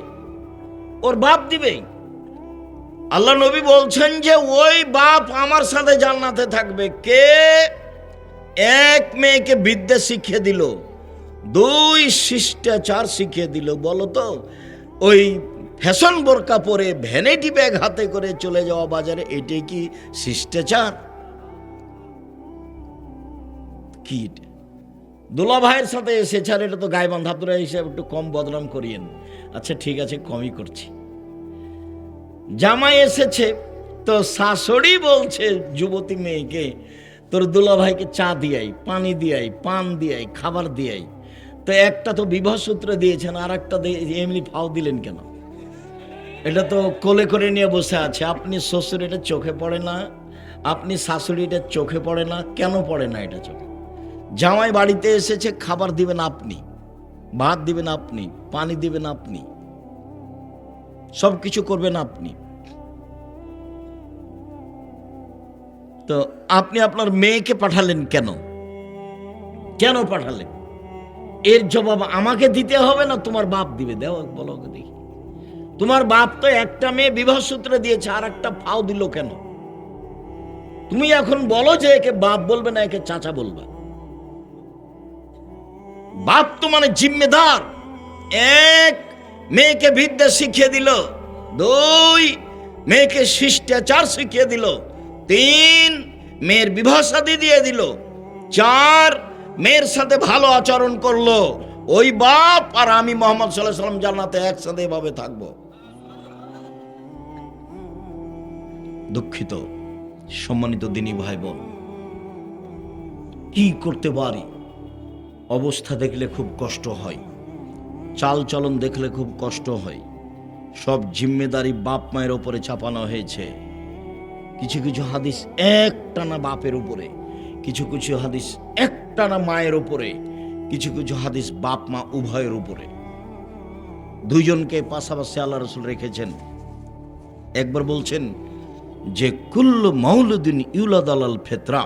ওর বাপ দিবে। আল্লাহ নবী বলছেন যে ওই বাপ আমার সাথে জান্নাতে থাকবে। কে? 1, মেয়েকে বিদ্যা শিখিয়ে দিল, 2, শিষ্টাচার শিখিয়ে দিল। বলো তো, ওই ফ্যাশন বোরকা পরে ভ্যানিটি ব্যাগ হাতে করে চলে যাওয়া বাজারে, এটাই কি শিষ্টাচার? কি দুলা ভাইয়ের সাথে এসেছে, আর এটা তো গাইবান্ধা, আপনারা হিসেবে একটু কম বদনাম করিয়েন। আচ্ছা ঠিক আছে, কমই করছি। জামাই এসেছে তো শাশুড়ি বলছে যুবতী মেয়েকে, তোর দুলা ভাইকে চা দিয়াই, পানি দিয়াই, পান দিয়াই, খাবার দিয়াই। তো একটা তো বিবাহ সূত্র দিয়েছেন, আর একটা এমনি ফাও দিলেন কেন? এটা তো কোলে করে নিয়ে বসে আছে। আপনি শ্বশুর, এটা চোখে পড়ে না? আপনি শাশুড়ি, এটা চোখে পড়ে না? কেন পড়ে না এটা চোখে? জামাই বাড়িতে এসেছে, খাবার দিবেন আপনি, ভাত দিবেন আপনি, পানি দিবেন আপনি, সব কিছু করবেন আপনি। তো আপনি আপনার মেয়েকে পাঠালেন কেন? কেন পাঠালেন? এর জবাব আমাকে দিতে হবে না তোমার বাপ দিবে? দেও, বলো দেখি। তোমার বাপ তো একটা মেয়ে বিবাহ সূত্রে দিয়েছে, আর একটা ফাও দিল কেন? তুমি এখন বলো যে একে বাপ বলবে না একে চাচা বলবে? বাপ তো মানে জিম্মেদার। এক, মেয়েকে বিদ্যা শিখিয়ে দিল। দুই, মেয়েকে শিষ্টাচার শিখিয়ে দিল। তিন, মেয়ের বিবাহ শাদী দিয়ে দিল। চার, মেয়ের সাথে ভালো আচরণ করলো। ওই বাপ আর আমি মুহাম্মদ সাল্লাল্লাহু আলাইহি ওয়াসাল্লাম জান্নাতে একসাথে এভাবে থাকবো। দুঃখিত সম্মানিত দিনী ভাই বোন, কি করতে পারি? অবস্থা দেখলে খুব কষ্ট হয়, চাল চলন দেখলে খুব কষ্ট হয়। সব জিম্মেদারি বাপ মায়ের উপরে চাপানো হয়েছে। কিছু কিছু হাদিস একটানা বাপের উপরে, কিছু কিছু হাদিস একটানা মায়ের উপরে, কিছু কিছু হাদিস বাপ মা উভয়ের উপরে। দুইজনকে পাশাপাশি আল্লাহ রাসূল রেখেছেন। একবার বলছেন যে কুল্লু মাউলুদিন ইউলাদ আলাল ফিতরা,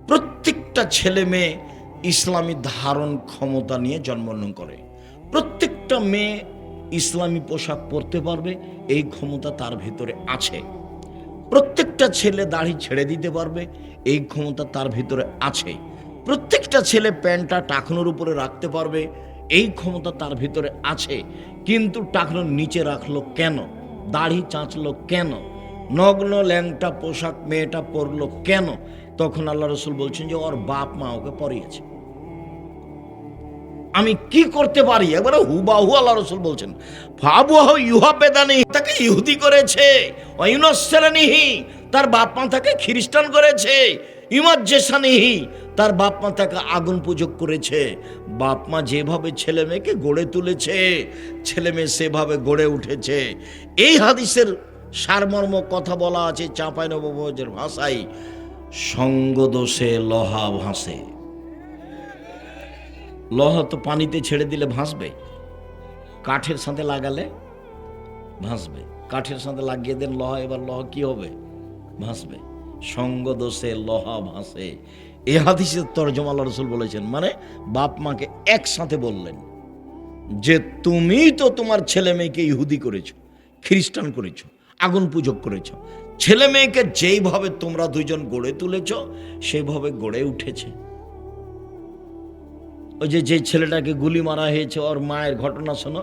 প্রত্যেকটা ছেলে মেয়ে ইসলামী ধারণ ক্ষমতা নিয়ে জন্মগ্রহণ করে। প্রত্যেকটা মেয়ে ইসলামী পোশাক পরতে পারবে, এই ক্ষমতা তার ভিতরে আছে। প্রত্যেকটা ছেলে দাড়ি ছেড়ে দিতে পারবে, এই ক্ষমতা তার ভিতরে আছে। প্রত্যেকটা ছেলে প্যান্টটা টাকনোর উপরে রাখতে পারবে, এই ক্ষমতা তার ভিতরে আছে। কিন্তু টাকনোর নিচে রাখলো কেন? দাড়ি চাঁচলো কেন? নগ্ন ল্যাংটা পোশাক মেয়েটা পরলো কেন? তখন আল্লাহ রাসূল বলছেন যে ওর বাপ মা ওকে পরিয়েছে। আমি কি করতে পারি? একবারে হুবাহু আল্লাহ রাসূল বলছেন, ফাবুহু ইউহাবেদানি, তাকে ইহুদি করেছে, ওয়ায়ুনাসসারানিহি, তার বাপ মা তাকে খ্রিস্টান করেছে, ইমাজ্জেসানিহি, তার বাপ মা তাকে আগুন পূজক করেছে। বাপ মা যেভাবে ছেলে মেয়েকে গড়ে তুলেছে, ছেলে মেয়ে সেভাবে গড়ে উঠেছে। এই হাদিসের সারমর্ম কথা বলা আছে চাঁপাইনবাবগঞ্জের ভাষায়, সঙ্গদোষে লোহা ভাসে। লোহা তো পানিতে ছেড়ে দিলে ভাসবে, কাঠের সাথে লাগালে ভাসবে। কাঠের সাথে লাগিয়ে দেন লোহা, এবার লোহা কি হবে? ভাসবে। সঙ্গ দোষে লোহা ভাসে, এ হাদিসের তরজমা আল্লাহ রাসূল বলেছেন। মানে বাপ মাকে একসাথে বললেন যে তুমি তো তোমার ছেলে মেয়েকে ইহুদি করেছো, খ্রিস্টান করেছো, আগুন পূজক করেছো। ছেলে মেয়েকে যেইভাবে তোমরা দুইজন গড়ে তুলেছ সেইভাবে গড়ে উঠেছে। ওই যে ছেলেটাকে গুলি মারা হয়েছে, ওর মায়ের ঘটনা শোনো।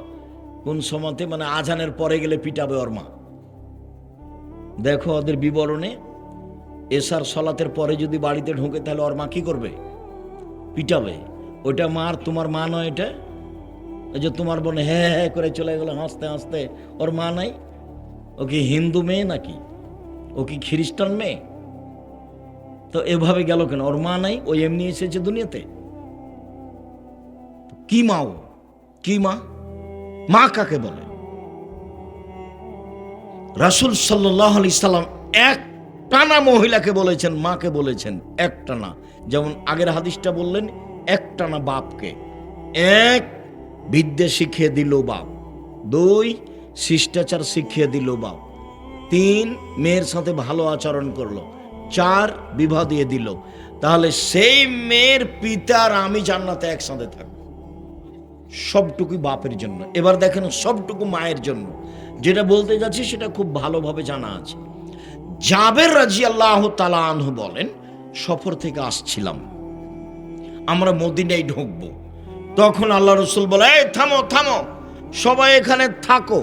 কোন সময়তে মানে আজানের পরে গেলে পিটাবে ওর মা। দেখো ওদের বিবরণে, এশার সলাতের পরে যদি বাড়িতে ঢুকে তাহলে ওর মা কি করবে? পিটাবে। ওইটা মার, তোমার মা নয় এটা। ওই যে তোমার বোন হ্যাঁ হ্যাঁ করে চলে গেল হাসতে হাসতে, ওর মা নাই? ও কি হিন্দু মেয়ে নাকি? ও কি খ্রিস্টান মেয়ে? তো এভাবে গেল কেন? ওর মা নাই, ও এমনি এসেছে দুনিয়াতে। কি মা ও? কি মা? মা কাকে বলে? রাসূল সাল্লাল্লাহু আলাইহি সাল্লাম এক টানা মহিলাকে বলেছেন, মাকে বলেছেন এক টানা। যেমন আগের হাদিসটা বললেন, এক টানা বাপকে। এক, বিদ্যা শিখিয়ে দিল বাপ। দুই, শিষ্টাচার শিখিয়ে দিল বাপ। তিন, মেয়ের সাথে ভালো আচরণ করলো। চার, বিবাহ দিয়ে দিল। তাহলে সেই মেয়ের পিতার আমি জান্নাতে একসাথে থাকবো। সবটুকুই বাপের জন্য। এবার দেখেন সবটুকু মায়ের জন্য। যেটা বলতে যাচ্ছি সেটা খুব ভালোভাবে জানা আছে। জাবের রাদিয়াল্লাহু তাআলা আনহু বলেন, সফর থেকে আসছিলাম, আমরা মদিনায় ঢুকবো। তখন আল্লাহ রাসূল বলে, এই থামো থামো, সবাই এখানে থাকো,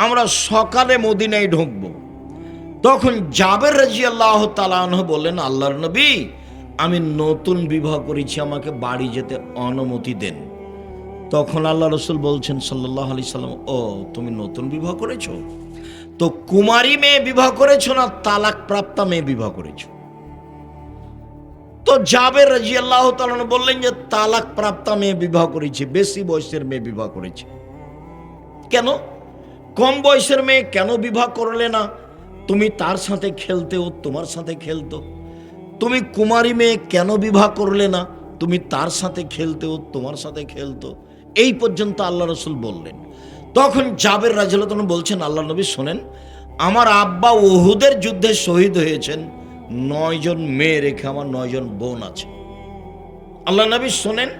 আমরা সকালে মদিনায় ঢুকবো। তখন জাবের রাদিয়াল্লাহু তাআলা আনহু বললেন, আল্লাহর নবী, আমি নতুন বিবাহ করেছি, আমাকে বাড়ি যেতে অনুমতি দেন। তখন আল্লাহ রাসূল বলছেন সাল্লাল্লাহু আলাইহি সাল্লাম, ও তুমি নতুন বিবাহ করেছো? তো কুমারী মেয়ে বিবাহ করেছো না তালাক প্রাপ্তা মেয়ে বিবাহ করেছো? তো জাবের রাদিয়াল্লাহু তাআলা আনহু বললেন যে তালাক প্রাপ্ত মেয়ে বিবাহ করেছি, বেশি বয়সের মেয়ে বিবাহ করেছি। কেন কম বয়সের মেয়ে কেন বিবাহ করলে না? তুমি তার সাথে খেলতে, ও তোমার সাথে খেলতো। তুমি কুমারী মেয়ে কেন বিবাহ করলে না? তুমি তার সাথে খেলতে, ও তোমার সাথে খেলতো। এই পর্যন্ত আল্লাহ রসুল বললেন। তখন জাবের রাদিয়াল্লাহু তাআলা বলছেন, আল্লাহ নবী শোনেন, আমার আব্বা উহুদের যুদ্ধে শহীদ হয়েছেন, 9 জন মেয়ে রেখে আমার 9 জন বোন আছে। আল্লাহ নবী শোনেন,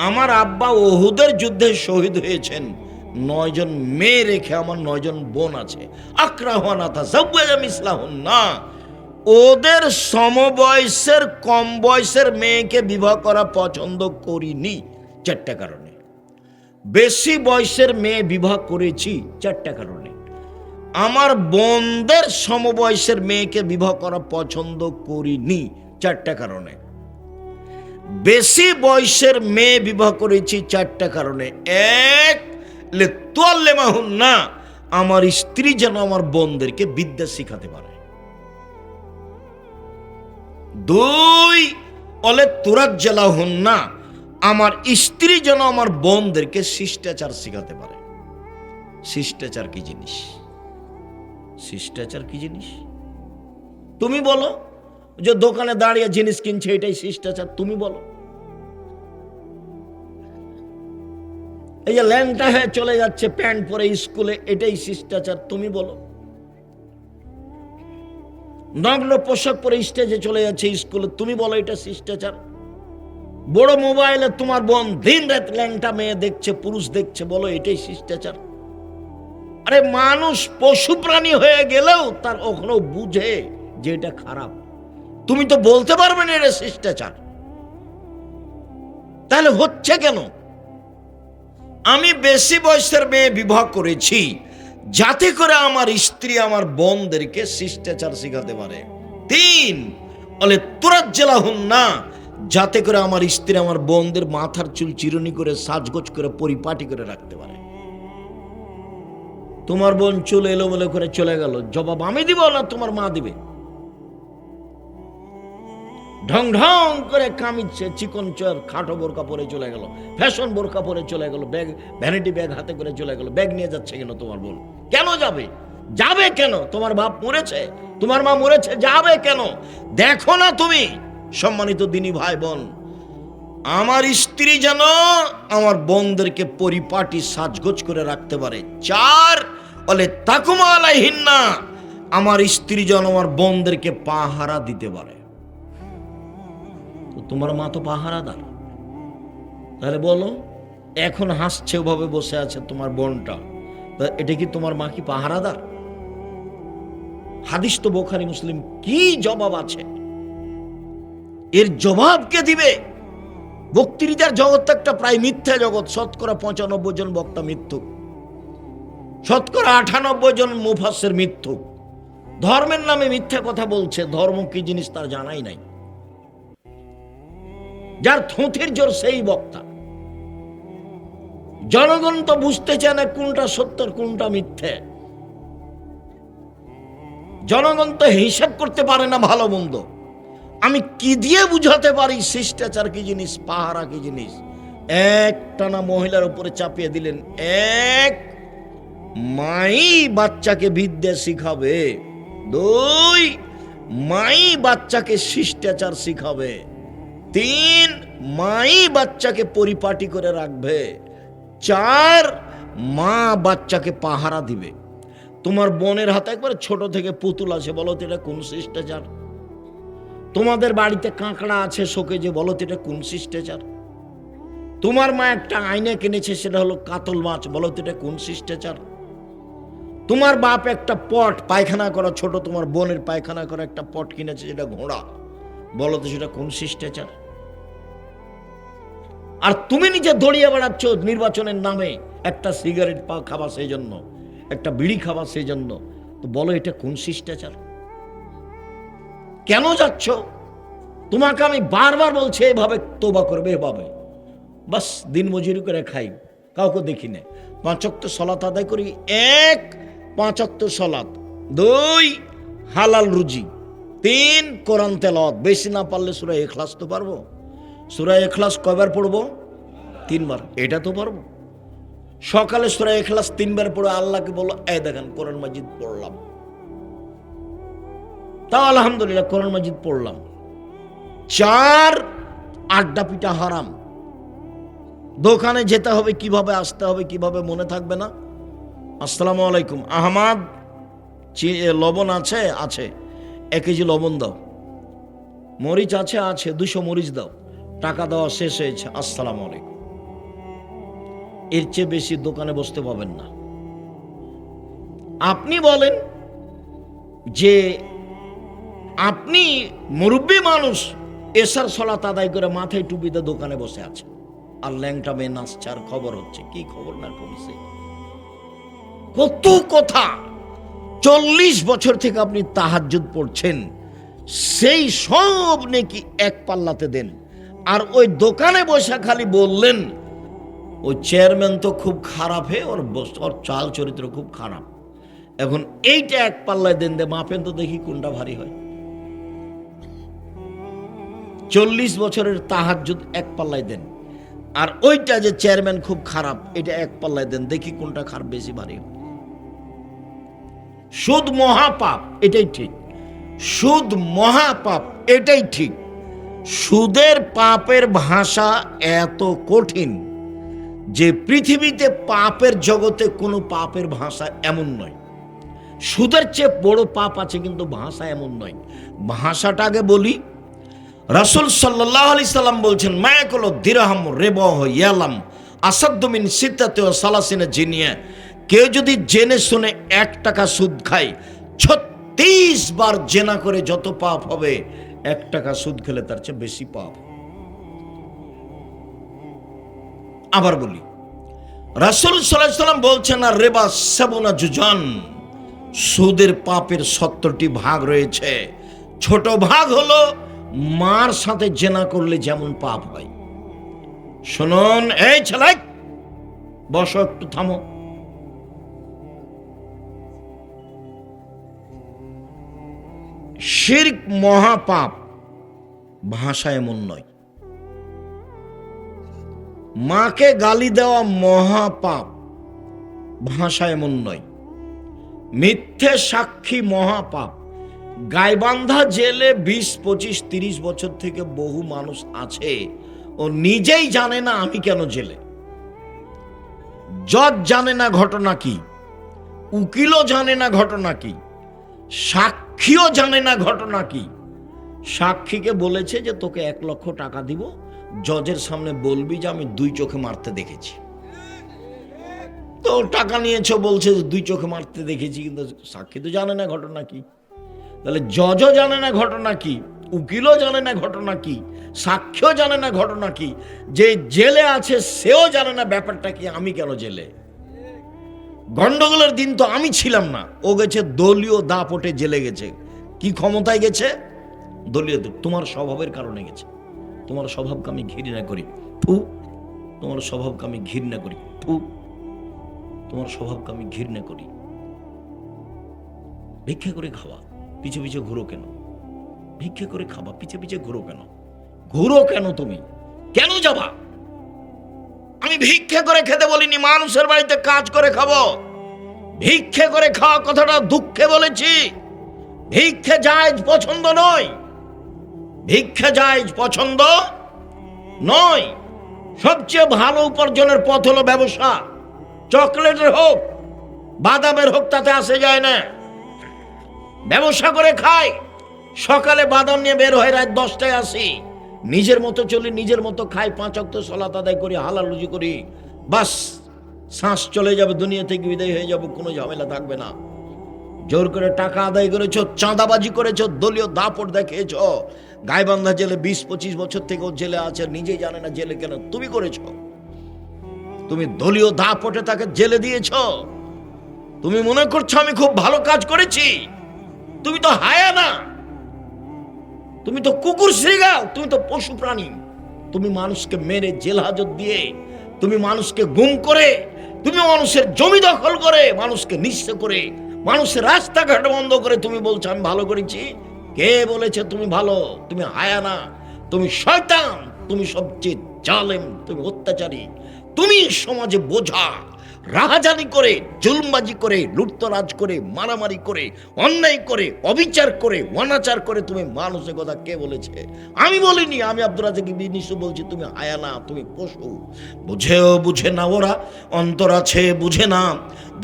আমার আব্বা উহুদের যুদ্ধে শহীদ হয়েছেন, 9 জন মেয়ে রেখে আমার 9 জন বোন আছে। আক্রাহানাতা যাওয়াজা মিসলাহুন্না, ওদের সমবয়সের কম বয়সের মেয়েকে বিবাহ করা পছন্দ করিনি 4টা কারণে। বেশি বয়সের মেয়ে বিবাহ করেছি 4টা কারণে। আমার বোনদের সমবয়সের মেয়েকে বিবাহ করা পছন্দ করিনি 4টা কারণে। বেশি বয়সের মেয়ে বিবাহ করেছি 4টা কারণে। 1 লিতুআল্লিমাহুন্না, আমার স্ত্রী যেন আমার বোনদেরকে বিদ্যা শিখাতে পারে। 2 লিতুরাজ্জালাহুন্না, আমার স্ত্রী যেন আমার বোনদেরকে শিষ্টাচার শিখাতে পারে। শিষ্টাচার কি জিনিস? শিষ্টাচার কি জিনিস? তুমি বলো। যে দোকানে দাঁড়িয়ে জিনিস কিনছে, এটাই শিষ্টাচার? তুমি বলো। এই যে ল্যাংটা হয়ে চলে যাচ্ছে প্যান্ট পরে স্কুলে, এটাই শিষ্টাচার? তুমি বলো। নগ্ন পোশাক পরে স্টেজে চলে যাচ্ছে স্কুলে, তুমি বলো এটা শিষ্টাচার? বড় মোবাইলে তোমার বোন দিন রাত ল্যাংটা মেয়ে দেখছে, পুরুষ দেখছে, বলো এটাই শিষ্টাচার? আরে মানুষ পশু প্রাণী হয়ে গেলেও তার ওখানে বুঝে যে এটা খারাপ। তুমি তো বলতে পারবে না এটা শিষ্টাচার। তাহলে হচ্ছে কেন? আমি বেশি বয়সের মেয়ে বিবাহ করেছি যাতে করে আমার স্ত্রী আমার বোনদেরকে শিষ্টাচার শিখাতে পারে। 3 লিতুরাজ্জালাহুন্না, যাতে করে আমার স্ত্রী আমার বোনদের মাথার চুল চিরুনি করে সাজগোজ করে পরিপাটি করে রাখতে পারে। তোমার বোন চুল এলোমেলো করে চলে গেল, জবাব আমি দিব না তোমার মা দিবে? ঢং ঢং করে কামিচ্ছে, চিকন চর খাটো বোরকা পরে চলে গেল, ফ্যাশন বোরকা পরে চলে গেল, ব্যাগ ভ্যানিটি ব্যাগ হাতে করে চলে গেল। ব্যাগ নিয়ে যাচ্ছে কেন তোমার বোন? কেন যাবে? যাবে কেন? তোমার বাপ মরেছে, তোমার মা মরেছে, যাবে কেন? দেখো না তুমি? সম্মানিত দিনী ভাই বোন, আমার স্ত্রী যেন আমার বোনদেরকে পরিপাটি সাজগোজ করে রাখতে পারে। 4 তাকুমা আলাইহিন্না, আমার স্ত্রী যেন আমার বোনদেরকে পাহারা দিতে পারে। তোমার মা তো পাহারাদার। তাহলে বলো, এখন হাসছে ওভাবে বসে আছে তোমার বোনটা, এটা কি তোমার মা কি পাহারাদার? হাদিস তো বুখারী মুসলিম। কি জবাব আছে এর? জবাব কে দিবে? বক্তৃতার জগৎ একটা প্রায় মিথ্যা জগৎ। শতকরা 95 জন বক্তা মিথ্যুক, শতকরা 98 জন মুফাসসির মিথ্যুক। ধর্মের নামে মিথ্যা কথা বলছে, ধর্ম কি জিনিস তার জানাই নাই। যার থুঁথির জোর সেই বক্তা। জনগণ তো বুঝতে চায় না কোনটা সত্য কোনটা মিথ্যে। জনগণ তো হিসাব করতে পারে না ভালো মন্দ। আমি কি দিয়ে বুঝাতে পারি শিষ্টাচার কি জিনিস, পাহারা কি জিনিস? একটানা মহিলার উপরে চাপিয়ে দিলেন। 1 মাই বাচ্চাকে বিদ্যা শিখাবে, 2 মাই বাচ্চাকে শিষ্টাচার শিখাবে, 3 মাই বাচ্চাকে পরিপাটি করে রাখবে, 4 মা বাচ্চাকে পাহারা দিবে। তোমার বোনের হাতে একবার ছোট থেকে পুতুল আছে, বলো তো এটা কোন শিষ্টাচার? তোমাদের বাড়িতে কাঁকড়া আছে শোকেজে, বলো তো এটা কোন শিষ্টাচার? তোমার মা একটা আয়না কিনেছে, সেটা হলো কাতল মাছ, বলো তো এটা কোন শিষ্টাচার? তোমার বাপ একটা পট পায়খানা করা, ছোট তোমার বোনের পায়খানা করা একটা পট কিনেছে, সেটা ঘোড়া, বলো তো সেটা কোন শিষ্টাচার? আর তুমি নিজে দড়িয়ে বেড়াচ্ছ নির্বাচনের নামে, একটা সিগারেট খাবা সেই জন্য, একটা বিড়ি খাবা সেই জন্য, তো বলো এটা কোন শিষ্টাচার? কেন যাচ্ছ? তোমাকে আমি বারবার বলছি এভাবে তোবা করবে, এভাবে বাস দিন মজুরি করে খাই, কাউকে দেখি না। 5 ওয়াক্ত সালাত আদায় করি। 1 5 ওয়াক্ত সালাত, 2 হালাল রুজি, 3 কোরআন তেলাওয়াত, বেশি না পারলে সূরা ইখলাস তো পারবো। সূরা ইখলাস কয়বার পড়বো? 3 বার। এটা তো পারবো। সকালে সূরা ইখলাস 3 বার পড়ে আল্লাহকে বলো, এই দেখেন কোরআন মাজিদ পড়লাম, তাও আলহামদুলিল্লাহ কোরআন মাজিদ পড়লাম। 4 আড্ডা পিটা হারাম। দোকানে যেতে হবে কিভাবে, আসতে হবে কিভাবে, মনে থাকবে না। আসসালামু আলাইকুম, আহমাদ লবণ আছে? আছে। 1 কেজি লবণ দাও। মরিচ আছে? আছে। 200 মরিচ দাও। টাকা দেওয়া শেষ হয়েছে, আসসালামু আলাইকুম। এর চেয়ে বেশি দোকানে বসতে পাবেন না। আপনি বলেন যে আপনি মুরব্বী মানুষ, এশার সালাত আদায় করে মাথায় টুপিতে দোকানে বসে আছে, আর ল্যাংটা মেয়ে নাচছে, আর খবর হচ্ছে। কি খবর না কমছে? কত কথা। 40 বছর থেকে আপনি তাহাজ্জুদ পড়ছেন, সেই সব নাকি এক পাল্লাতে দেন। আর ওই দোকানে বসে খালি বললেন ওই চেয়ারম্যান তো খুব খারাপ, ওর চাল চরিত্র খুব খারাপ। এখন এইটা এক পাল্লায় দেন, মাপেন তো দেখি কোনটা ভারী হয়। 40 বছরের তাহাজ্জুদ এক পাল্লায় দেন, আর ওইটা যে চেয়ারম্যান খুব খারাপ, এটা এক পাল্লায় দেন, দেখি কোনটা খারাপ বেশি ভারী হয়। সুদ মহাপাপ, এটাই ঠিক। সুদ মহাপাপ, এটাই ঠিক। সুদের পাপের ভাষা এত কঠিন যে পৃথিবীতে পাপের জগতে কোনো পাপের ভাষা এমন নয়। সুদের চেয়ে বড় পাপ আছে, কিন্তু ভাষা এমন নয়। ভাষাটা আগে বলি। রাসূল সাল্লাল্লাহু আলাইহি সাল্লাম বলছেন, মায়াকুলু দিরহাম রিবাহু ইয়ালাম আসাদ্দু মিন সিত্তাতি ওয়া সালাসিনা জিনিয়া। কেউ যদি জেনে শুনে 1 টাকা সুদ খায়, 36 বার জেনা করে যত পাপ হবে, 1 টাকা সুদ খেলে তার চেয়ে বেশি পাপ। আবার বলি, রাসূল সাল্লাল্লাহু আলাইহি সাল্লাম বলছেন, আর রিবা সাবুনা জুজান, সুদের পাপের 70টি ভাগ রয়েছে। ছোট ভাগ হলো মার সাথে জেনা করলে যেমন পাপ হয়। শুনুন, এই ছেলে বসো, একটু থামো। শিরক মহাপাপ, ভাষা এমন নয়। মাকে গালি দেওয়া মহাপাপ, ভাষা এমন নয়। মিথ্যে সাক্ষী মহাপাপ। গাইবান্ধা জেলে 20, 25, 30 বছর থেকে বহু মানুষ আছে, ও নিজেই জানে না আমি কেন জেলে। জজ জানে না ঘটনা কি, উকিলও জানে না ঘটনা কি, সাক্ষীও জানে না ঘটনা কি। সাক্ষীকে বলেছে যে তোকে 1 লক্ষ টাকা দিব, জজের সামনে বলবি যে আমি 2 চোখে মারতে দেখেছি। তো টাকা নিয়েছ, বলছে যে 2 চোখে মারতে দেখেছি, কিন্তু সাক্ষী তো জানে না ঘটনা কি। তাহলে জজও জানে না ঘটনা কি, উকিলও জানে না ঘটনা কি, সাক্ষীও জানে না ঘটনা কি। যে জেলে আছে সেও জানে না ব্যাপারটা কি, আমি কেন জেলে। গন্ডগোলের দিন তো আমি ছিলাম না, ও গেছে দলীয় দাপটে জেলে গেছে। কি ক্ষমতায় গেছে? দলীয়। তোমার স্বভাবের কারণে গেছে। তোমার স্বভাবকে আমি ঘৃণা করি, ফু। তোমার স্বভাবকে আমি ঘৃণা করি, ফু। তোমার স্বভাবকে আমি ঘৃণা করি। ভিক্ষা করে খাওয়া, পিছে পিছে ঘুরো কেন? ভিক্ষা করে খাবা, পিছে পিছে ঘুরো কেন? ঘুরো কেন? তুমি কেন যাবা? আমি ভিক্ষা করে খেতে বলিনি, মানুষের বাড়িতে কাজ করে খাবো। ভিক্ষা করে খাওয়া কথাটা দুঃখে বলেছি। ভিক্ষা জায়েজ পছন্দ নয়, ভিক্ষা জায়েজ পছন্দ নয়। সবচেয়ে ভালো উপার্জনের পথ হলো ব্যবসা। চকলেটের হোক, বাদামের হোক, তাতে আসে যায় না। ব্যবসা করে খাই, সকালে বাদাম নিয়ে বের হয়ে রাত 10টায় আসি, নিজের মতো চলি, নিজের মতো খাই, 5 ওয়াক্ত সালাত আদায় করি, হালাল রুজি করি, বাস শ্বাস চলে যাবে, দুনিয়া থেকে বিদায় হয়ে যাব, কোনো ঝামেলা থাকবে না। জোর করে টাকা আদায় করেছো, চাঁদাবাজি করেছো, দলীয় দাপট দেখিয়েছ। গাইবান্ধা জেলে 20-25 বছর থেকে ও জেলে আছে, নিজেই জানে না জেলে কেন। তুমি করেছো, তুমি দলীয় দাপটে তাকে জেলে দিয়েছ। তুমি মনে করছো আমি খুব ভালো কাজ করেছি। তুমি তো হায়া না, তুমি তো কুকুর শ্রীগাও, তুমি তো পশু প্রাণী। তুমি মানুষকে মেরে জেল হাজত দিয়ে, তুমি মানুষকে গুম করে, তুমি মানুষের জমি দখল করে, মানুষকে নিঃস্ব করে, মানুষের রাস্তাঘাট বন্ধ করে তুমি বলছো আমি ভালো করেছি। কে বলেছে তুমি ভালো? তুমি হায়ানা, তুমি শয়তান, তুমি সবচেয়ে জালেম, তুমি অত্যাচারী, তুমি সমাজে বোঝা। রাহাজানি করে, জুলুমবাজি করে, লুটতরাজ করে, মারামারি করে, অন্যায় করে, অবিচার করে, অনাচার করে তুমি মানুষের কথা কে বলেছে? আমি বলিনি। আমি আব্দুর রাজ্জাক ইবনে ইউসুফ বলছি তুমি হায়ানা, তুমি পশু। বুঝেও বুঝে না ওরা, অন্তর আছে বুঝে না,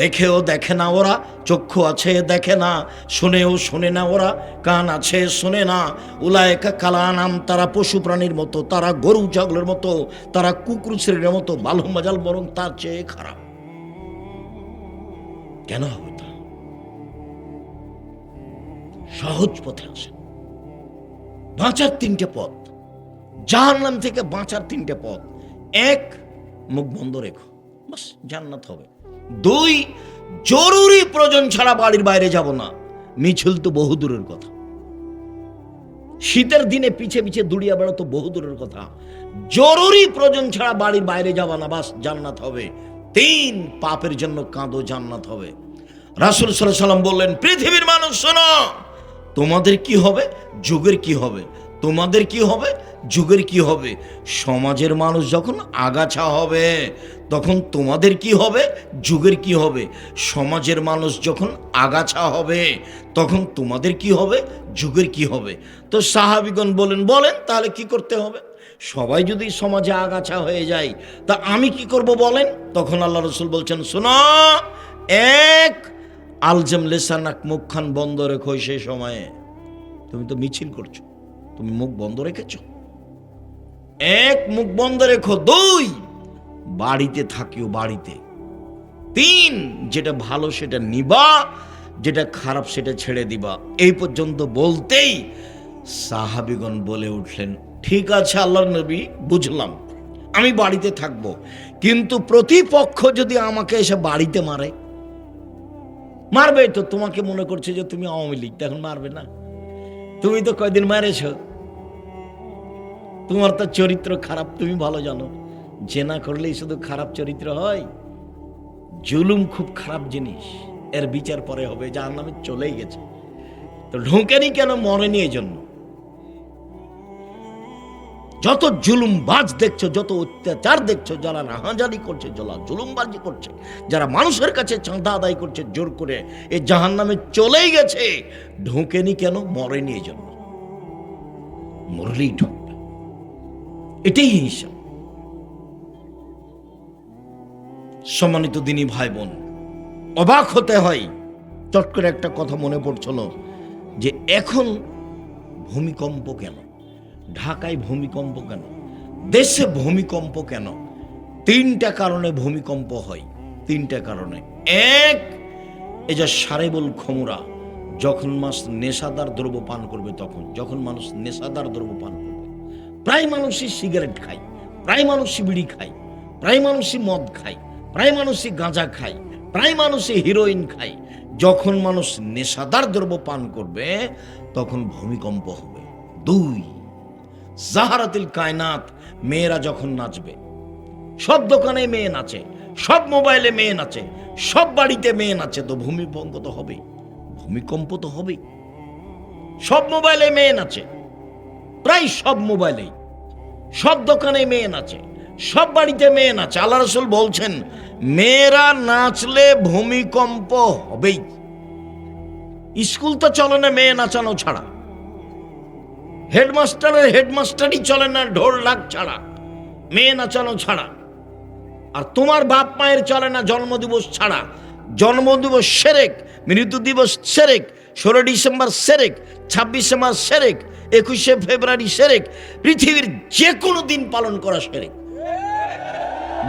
দেখেও দেখে না ওরা, চক্ষু আছে দেখে না, শুনেও শুনে না ওরা, কান আছে শুনে না। উলায়েকা কালানাম, তারা পশু প্রাণীর মতো, তারা গরু ছাগলের মতো, তারা কুকুর শ্রেণীর মতো, বালু মাজাল, বরং তার চেয়ে খারাপ। কেন হবে তা? সহজ পথে আসেন। বাঁচার তিনটে পথ, জাহান্নাম থেকে বাঁচার তিনটে পথ। এক, মুখ বন্ধ রেখো, বাস জান্নাত হবে। দুই, জরুরি প্রয়োজন ছাড়া বাড়ির বাইরে যাব না। মিছিল তো বহু দূরের কথা, শীতের দিনে পিছে পিছে দুড়িয়া বেড়া তো বহু দূরের কথা। জরুরি প্রয়োজন ছাড়া বাড়ির বাইরে যাবা না, বাস জান্নাত হবে। তিন, পাপের জন্য কাঁদো, জান্নাত হবে। রাসূল সাল্লাল্লাহু আলাইহি ওয়াসাল্লাম বললেন, পৃথিবীর মানুষ শোনো, তোমাদের কি হবে, যুগের কি হবে, তোমাদের কি হবে, যুগের কি হবে। সমাজের মানুষ যখন আগাছা হবে তখন তোমাদের কি হবে, যুগের কি হবে। সমাজের মানুষ যখন আগাছা হবে তখন তোমাদের কি হবে, যুগের কি হবে। তো সাহাবীগণ বলেন তাহলে কি করতে হবে? সবাই যদি সমাজে আগাছা হয়ে যায় তা আমি কি করব বলেন? তখন আল্লাহ রাসূল বলছেন, শোনো, এক, আলজাম লেসানাক, মুখখান বন্ধ রেখো। সেই সময়ে তুমি তো মিছিল করছো, তুমি মুখ বন্ধ রেখেছো। এক, মুখ বন্ধ রেখো। দুই, বাড়িতে থাকিও, বাড়িতে। তিন, যেটা ভালো সেটা নিবা, যেটা খারাপ সেটা ছেড়ে দিবা। এই পর্যন্ত বলতেই সাহাবীগণ বলে উঠলেন, ঠিক আছে আল্লাহর নবী, বুঝলাম, আমি বাড়িতে থাকবো, কিন্তু প্রতিপক্ষ যদি আমাকে এসে বাড়িতে মারে? মারবে তো, তোমাকে মনে করছে যে তুমি আওয়ামী লীগ, এখন মারবে না? তুমি তো কয়দিন মারেছ, তোমার তো চরিত্র খারাপ, তুমি ভালো জানো। জেনা করলেই শুধু খারাপ চরিত্র হয়? জুলুম খুব খারাপ জিনিস, এর বিচার পরে হবে, জাহান্নামে চলেই গেছে। তো ঢোকেনি কেন? মরেনি এই জন্য। যত জুলুমবাজ দেখছো, যত অত্যাচার দেখছো, যারা রাহাজানি করছে, যারা জুলুমবাজি করছে, যারা মানুষের কাছে চাঁদা আদায় করছে জোর করে, এই জাহান্নামে চলেই গেছে। ঢোকেনি কেন? মরেনি এই জন্য। মরলেই ঢুকবে, এটাই হিসাব। সম্মানিত দিনী ভাই বোন, অবাক হতে হয়। চট করে একটা কথা মনে পড়ছিল যে এখন ভূমিকম্প কেন, ঢাকায় ভূমিকম্প কেন, দেশে ভূমিকম্প কেন? তিনটা কারণে ভূমিকম্প হয়, তিনটা কারণে। এক, এই যে সারেবুল খমুরা, যখন মানুষ নেশাদার দ্রব্য পান করবে, তখন যখন মানুষ নেশাদার দ্রব্য পান করবে, প্রায় মানুষই সিগারেট খায়, প্রায় মানুষই বিড়ি খায়, প্রায় মানুষই মদ খায়, প্রায় মানুষই গাঁজা খায়, প্রায় মানুষই হিরোইন খায়। যখন মানুষ নেশাদার দ্রব্য পান করবে তখন ভূমিকম্প হবে। দুই, জাহারাতিল কায়নাত, মেয়েরা যখন নাচবে, সব দোকানে মেয়ে নাচে, সব মোবাইলে মেয়ে নাচে, সব বাড়িতে মেয়ে নাচে, তো ভূমিকম্প তো হবেই, ভূমিকম্প তো হবেই। সব মোবাইলে মেয়ে নাচে, প্রায় সব মোবাইলেই, সব দোকানে মেয়ে নাচে, সব বাড়িতে মেয়ে নাচে। আল্লাহ রাসূল বলছেন, মেয়েরা নাচলে ভূমিকম্প হবেই। স্কুল তো চলে না মেয়ে নাচানো ছাড়া, হেডমাস্টারের হেডমাস্টারই চলে না ঢোল ঢাক ছাড়া, মেয়ে নাচানো ছাড়া। আর তোমার বাপ মায়ের চলে না জন্মদিবস ছাড়া। জন্মদিবস সেরেক, মৃত্যু দিবস সেরেক, 16 ডিসেম্বর সেরেক, 26 মার্চ সেরেক, 21 ফেব্রুয়ারি সেরেক, পৃথিবীর যে কোনো দিন পালন করা সেরেক।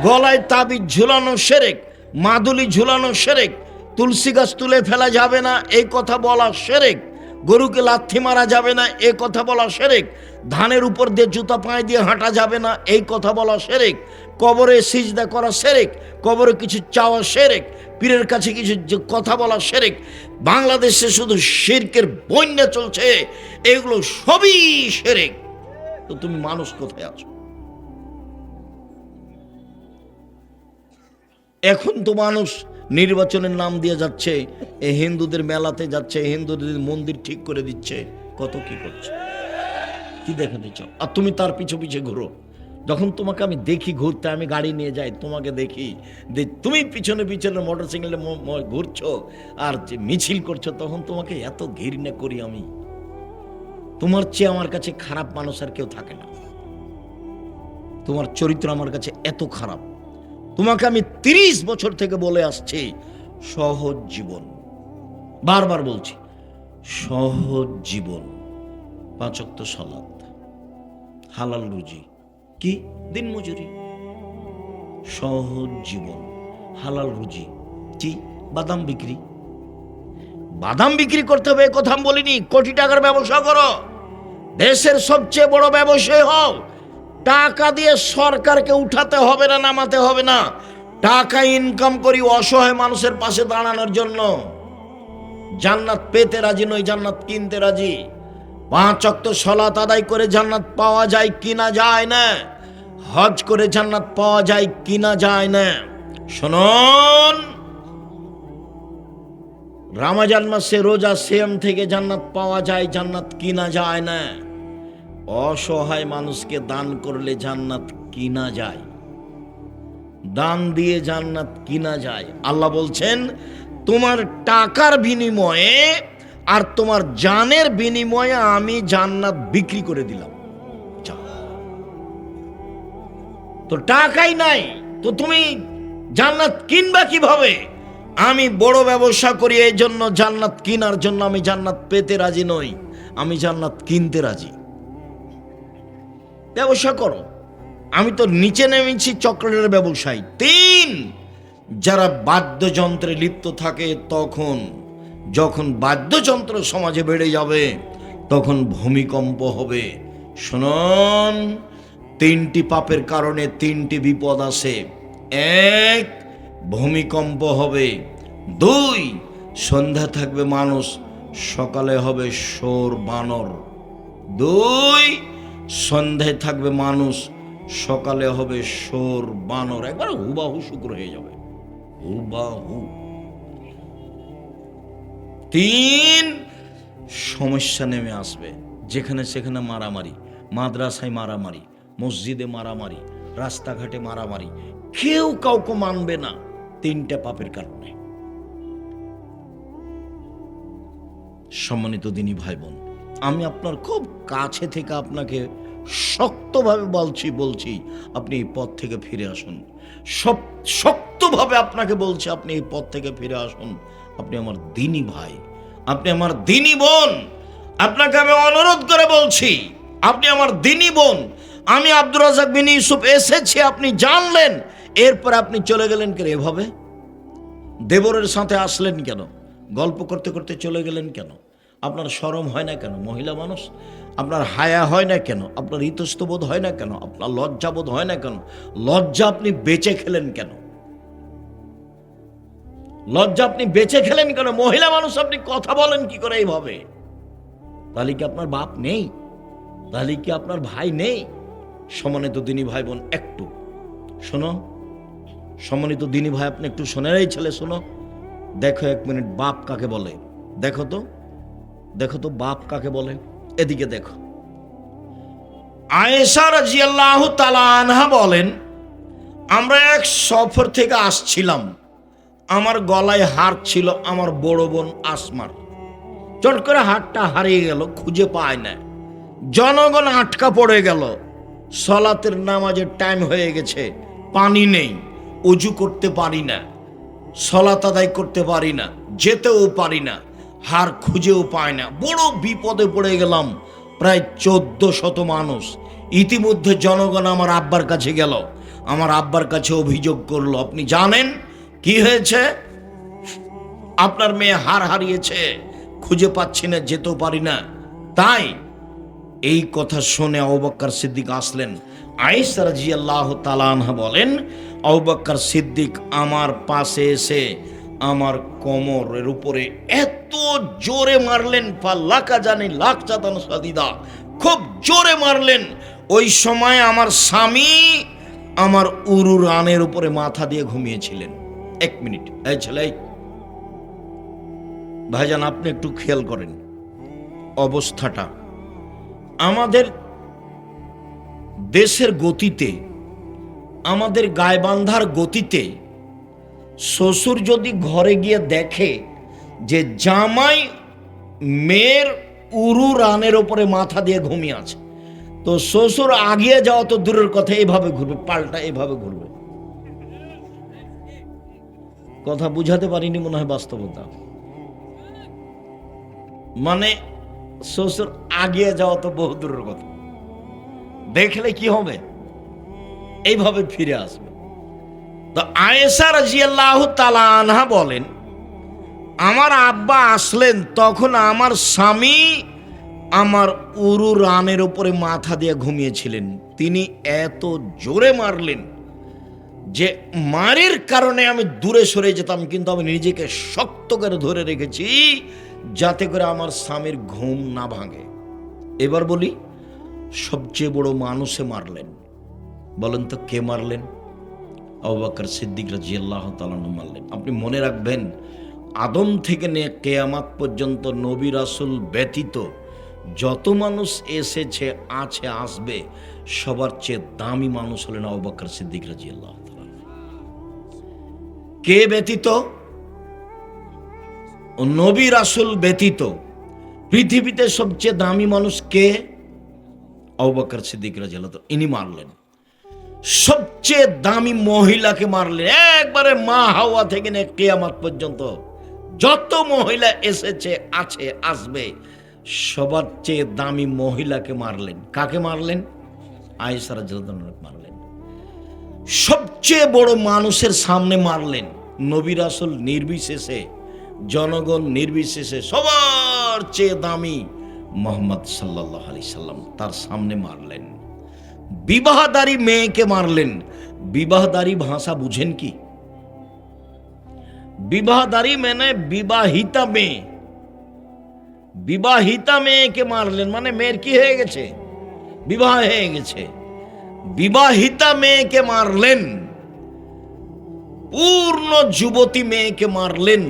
গলায় তাবিজ ঝুলানো সেরেক, মাদুলি ঝুলানো সেরেক, তুলসী গাছ তুলে ফেলা যাবে না এই কথা বলা সেরেক, গরুকে লাথি মারা যাবে না এই কথা বলা সেরেক, ধানের উপর দিয়ে জুতা পায়ে দিয়ে হাঁটা যাবে না এই কথা বলা সেরেক, কবরে সিজদা করা সেরেক, কবরে কিছু চাওয়া সেরেক, পীরের কাছে কিছু কথা বলা সেরেক। বাংলাদেশে শুধু শিরকের বন্যা চলছে, এগুলো সবই সেরেক। তো তুমি মানুষ কোথায় আছো? এখন তো মানুষ নির্বাচনের নাম দিয়ে যাচ্ছে, এই হিন্দুদের মেলাতে যাচ্ছে, হিন্দুদের মন্দির ঠিক করে দিচ্ছে, কত কি করছে, কি দেখাতে চাও? আর তুমি তার পিছু পিছে ঘুরো। যখন তোমাকে আমি দেখি ঘুরতে, আমি গাড়ি নিয়ে যাই, তোমাকে দেখি তুমি পিছনে পিছনে মোটরসাইকেলে ঘুরছো আর মিছিল করছো, তখন তোমাকে এত ঘৃণা করি আমি। তোমার চেয়ে আমার কাছে খারাপ মানুষ আর কেউ থাকে না। তোমার চরিত্র আমার কাছে এত খারাপ। তোমাকে আমি 30 বছর থেকে বলে আসছি, সহজ জীবন, বারবার বলছি, সহজ জীবন, 5 ওয়াক্ত সালাত, হালাল রুজি, কি দিনমজুরি। সহজ জীবন, হালাল রুজি, কি বাদাম বিক্রি। বাদাম বিক্রি করতে হবে কথা আমি বলিনি, কোটি টাকার ব্যবসা করো, দেশের সবচেয়ে বড় ব্যবসায়ী হও। টাকা দিয়ে সরকারকে উঠাতে হবে না, নামাতে হবে না। টাকা ইনকাম করি অসহায় মানুষের পাশে দাঁড়ানোর জন্য। জান্নাত পেতে রাজি নই, জান্নাত কিনতে রাজি। 5 ওয়াক্ত সালাত আদায় করে জান্নাত পাওয়া যায় কিনা যায় না, হজ করে জান্নাত পাওয়া যায় কিনা যায় না। শুনুন, রমজান মাসে রোজা সিয়াম থেকে জান্নাত পাওয়া যায়, জান্নাত কিনা যায় না। অসহায় মানুষকে দান করলে জান্নাত কিনা যায়, দান দিয়ে জান্নাত কিনা যায়। আল্লাহ বলছেন, তোমার টাকার বিনিময়ে আর তোমার জানের বিনিময়ে আমি জান্নাত বিক্রি করে দিলাম। তো টাকাই নাই, তো তুমি জান্নাত কিনবা কিভাবে? আমি বড় ব্যবসা করি, এই জন্য জান্নাত কিনার জন্য আমি জান্নাত পেতে রাজি নই, আমি জান্নাত কিনতে রাজি। ব্যবসা করো, আমি তো নিচে নেমেছি চক্রের ব্যবসায়ী। 3, যারা বাদ্যযন্ত্রে লিপ্ত থাকে, যখন বাদ্যযন্ত্র সমাজে বেড়ে যাবে তখন ভূমিকম্প হবে। শুনুন, 3টি পাপের কারণে 3টি বিপদ আসে। 1, ভূমিকম্প হবে। 2, সন্ধ্যা থাকবে মানুষ, সকালে হবে শোর বানর। 2, সন্ধ্যায় থাকবে মানুষ, সকালে হবে শোর বানর। একবার হুবাহু শুক্র হয়ে যাবে, হুবাহু। 3, সমস্যা নেমে আসবে, যেখানে সেখানে মারামারি, মাদ্রাসায় মারামারি, মসজিদে মারামারি, রাস্তাঘাটে মারামারি, কেউ কাউকে মানবে না, 3টা পাপের কারণে। সম্মানিত দিনী ভাই বোন, আমি আপনার খুব কাছে থেকে আপনাকে শক্তভাবে বলছি আপনি এই পথ থেকে ফিরে আসুন। শক্তভাবে আপনাকে বলছি, আপনি এই পথ থেকে ফিরে আসুন। আপনি আমার দিনী ভাই, আপনি আমার দিনী বোন, আপনাকে আমি অনুরোধ করে বলছি, আপনি আমার দিনী বোন। আমি আব্দুর রাজ্জাক বিন ইউসুফ এসেছি, আপনি জানলেন, এরপর আপনি চলে গেলেন কেন এভাবে? দেবরের সাথে আসলেন কেন? গল্প করতে করতে চলে গেলেন কেন? আপনার শরম হয় না কেন? মহিলা মানুষ, আপনার হায়া হয় না কেন? আপনার ইতস্তবোধ হয় না কেন? আপনার লজ্জাবোধ হয় না কেন? লজ্জা আপনি বেঁচে খেলেন কেন? লজ্জা আপনি বেঁচে খেলেন কেন? মহিলা মানুষ, আপনি কথা বলেন কি করে এইভাবে? তাহলে কি আপনার বাপ নেই? তাহলে কি আপনার ভাই নেই? সম্মানিত দিনী ভাই বোন, একটু শোনো। সম্মানিত দিনী ভাই, আপনি একটু শোনেন। এই ছেলে শোনো, দেখো 1 মিনিট, বাপ কাকে বলে দেখো তো বাপ কাকে বলে। এদিকে দেখো। আয়েশা রাদিয়াল্লাহু তাআলা আনহা বলেন, আমরা এক সফর থেকে আসছিলাম, আমার গলায় হার ছিল আমার বড় বোন আসমার। চট করে হারটা হারিয়ে গেল, খুঁজে পায় না। জনগণ আটকা পড়ে গেল, সালাতের নামাজের টাইম হয়ে গেছে, পানি নেই, ওযু করতে পারি না, সালাত আদায় করতে পারি না, যেতেও পারি না, হার খুঁজেও পায় না, বড় বিপদে পড়ে গেলাম। প্রায় 1400 মানুষ। ইতিমধ্যে জনগণ আমার আব্বার কাছে গেল, আমার আব্বার কাছে অভিযোগ করলো, আপনি জানেন কি হয়েছে? আপনার মেয়ে হার হারিয়েছে, খুঁজে পাচ্ছি না, যেতেও পারি না। তাই এই কথা শুনে আবু বকর সিদ্দিক আসলেন। আয়েশা রাদিয়াল্লাহু তাআলা আনহা বলেন, আবু বকর সিদ্দিক আমার পাশে এসে আমার কোমরের উপরে এত জোরে মারলেন, ফাল্লাকা জানি লাখ চাতান সাদিদা, খুব জোরে মারলেন। ওই সময় আমার স্বামী আমার উরু রানের উপরে মাথা দিয়ে ঘুমিয়েছিলেন। 1 মিনিট, এই ছেলে ভাইজান, আপনি একটু খেয়াল করেন। অবস্থাটা আমাদের দেশের গতিতে, আমাদের গায়বান্ধার গতিতে শ্বশুর যদি ঘরে গিয়ে দেখে যে জামাই মেয়ের উরু রানের ওপরে মাথা দিয়ে ঘুমিয়ে আছে, তো শ্বশুর আগিয়ে যাওয়া তো দূরের কথা, এভাবে ঘুরবে, পাল্টা এভাবে ঘুরবে। কথা বুঝাতে পারিনি মনে হয়, বাস্তবতা। মানে শ্বশুর আগিয়ে যাওয়া তো বহু দূরের কথা, দেখলে কি হবে, এইভাবে ফিরে আসবে। তো আয়েশা রাদিয়াল্লাহু তাআলা আনহা বলেন, আমার আব্বা আসলেন তখন আমার স্বামী আমার উরু রানের উপরে মাথা দিয়ে ঘুমিয়েছিলেন। তিনি এত জোরে মারলেন যে মারের কারণে আমি দূরে সরে যেতাম, কিন্তু আমি নিজেকে শক্ত করে ধরে রেখেছি যাতে করে আমার স্বামীর ঘুম না ভাঙে। এবার বলি, সবচেয়ে বড় মানুষে মারলেন, বলেন তো কে মারলেন? আবু বকর সিদ্দিক রাদিয়াল্লাহু তাআলা মারলেন। আপনি মনে রাখবেন, আদম থেকে নিয়ে কিয়ামত পর্যন্ত নবী রাসূল ব্যতীত যত মানুষ এসেছে, আছে, আসবে, সবার চেয়ে দামি মানুষ হলেন আবু বকর সিদ্দিক রাদিয়াল্লাহু তাআলা। কে ব্যতীত? নবী রাসূল ব্যতীত পৃথিবীতে সবচেয়ে দামি মানুষ কে? আবু বকর সিদ্দিক রাদিয়াল্লাহু তাআলা। ইনি মারলেন। সবচেয়ে দামি মহিলাকে মারলেন, একবারে মা হাওয়া থেকে নিয়ে কিয়ামত পর্যন্ত যত মহিলা এসেছে, আছে, আসবে, সবার চেয়ে দামি মহিলাকে মারলেন। কাকে মারলেন? আয়েশা রাদিয়াল্লাহু আনহা মারলেন। সবচেয়ে বড় মানুষের সামনে মারলেন, নবী রাসূল নির্বিশেষে, জনগণ নির্বিশেষে, সবার চেয়ে দামি মুহাম্মদ সাল্লাল্লাহু আলাইহি সাল্লাম, তার সামনে মারলেন। বিবাহদারী মেয়েকে মারলেন। বিবাহদারী ভাষা বুঝেন কি? বিবাহদারী মানে বিবাহিতা মেয়ে। বিবাহিতা মেয়েকে মারলেন মানে মেয়ের কি হয়ে গেছে? বিবাহ হয়ে গেছে। বিবাহিতা মেয়েকে মারলেন। পূর্ণ যুবতী মেয়েকে মারলেন।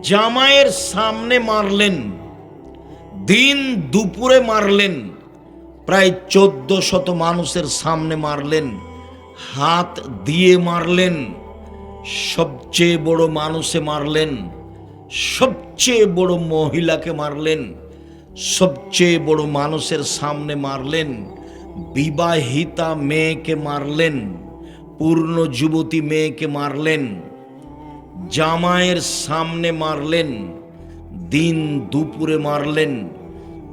জামাইয়ের সামনে মারলেন। দিন দুপুরে মারলেন। প্রায় 1400 মানুষের সামনে মারলেন। হাত দিয়ে মারলেন। সবচেয়ে বড় মানুষে মারলেন। সবচেয়ে বড় মহিলাকে মারলেন। সবচেয়ে বড় মানুষের সামনে মারলেন। বিবাহিতা মেয়েকে মারলেন। পূর্ণ যুবতী মেয়েকে মারলেন। জামাইয়ের সামনে মারলেন। দিন দুপুরে মারলেন।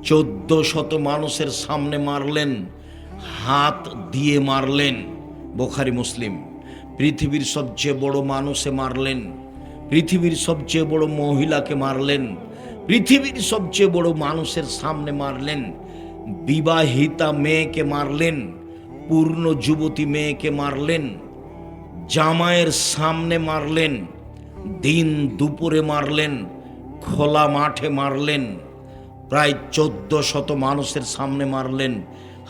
1400 মানুষের সামনে মারলেন। হাত দিয়ে মারলেন। বুখারী মুসলিম। পৃথিবীর সবচেয়ে বড় মানুষে মারলেন। পৃথিবীর সবচেয়ে বড় মহিলাকে মারলেন। পৃথিবীর সবচেয়ে বড় মানুষের সামনে মারলেন। বিবাহিতা মেয়েকে মারলেন। পূর্ণ যুবতী মেয়েকে মারলেন। জামাইয়ের সামনে মারলেন। দিন দুপুরে মারলেন। খোলা মাঠে মারলেন। প্রায় 1400 মানুষের সামনে মারলেন।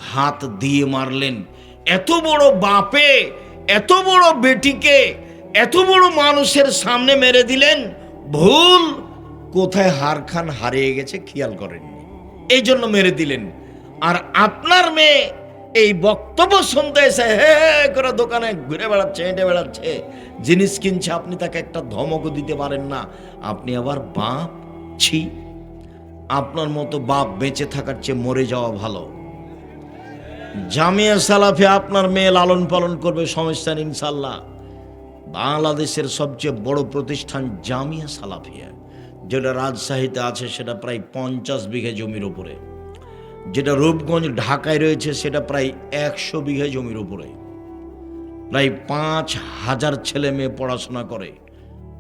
হাত দিয়ে মারলেন। এত বড় বাপে এত বড় বেটিকে এত বড় মানুষের সামনে মেরে দিলেন। ভুল কোথায় হারখান হারিয়ে গেছে খেয়াল করেননি, এই জন্য মেরে দিলেন। আর আপনার মেয়ে এই বক্তব্য শুনতে এসে হে করে দোকানে ঘুরে বেড়াচ্ছে, হেঁটে বেড়াচ্ছে, জিনিস কিনছে, আপনি তাকে একটা ধমকও দিতে পারেন না। আপনি আবার বাপ? ছি, আপনার মতো বাপ বেঁচে থাকার চেয়ে মরে যাওয়া ভালো। জামিয়া সালাফিয়া আপনার মেয়ে লালন পালন করবে, সমস্যা নেই ইনশাল্লাহ। বাংলাদেশের সবচেয়ে বড় প্রতিষ্ঠান জামিয়া সালাফিয়া, যেটা রাজশাহীতে আছে, সেটা প্রায় 50 বিঘা জমির উপরে। যেটা রূপগঞ্জ ঢাকায় রয়েছে, সেটা প্রায় 100 বিঘা জমির উপরে। প্রায় 5000 ছেলে মেয়ে পড়াশোনা করে।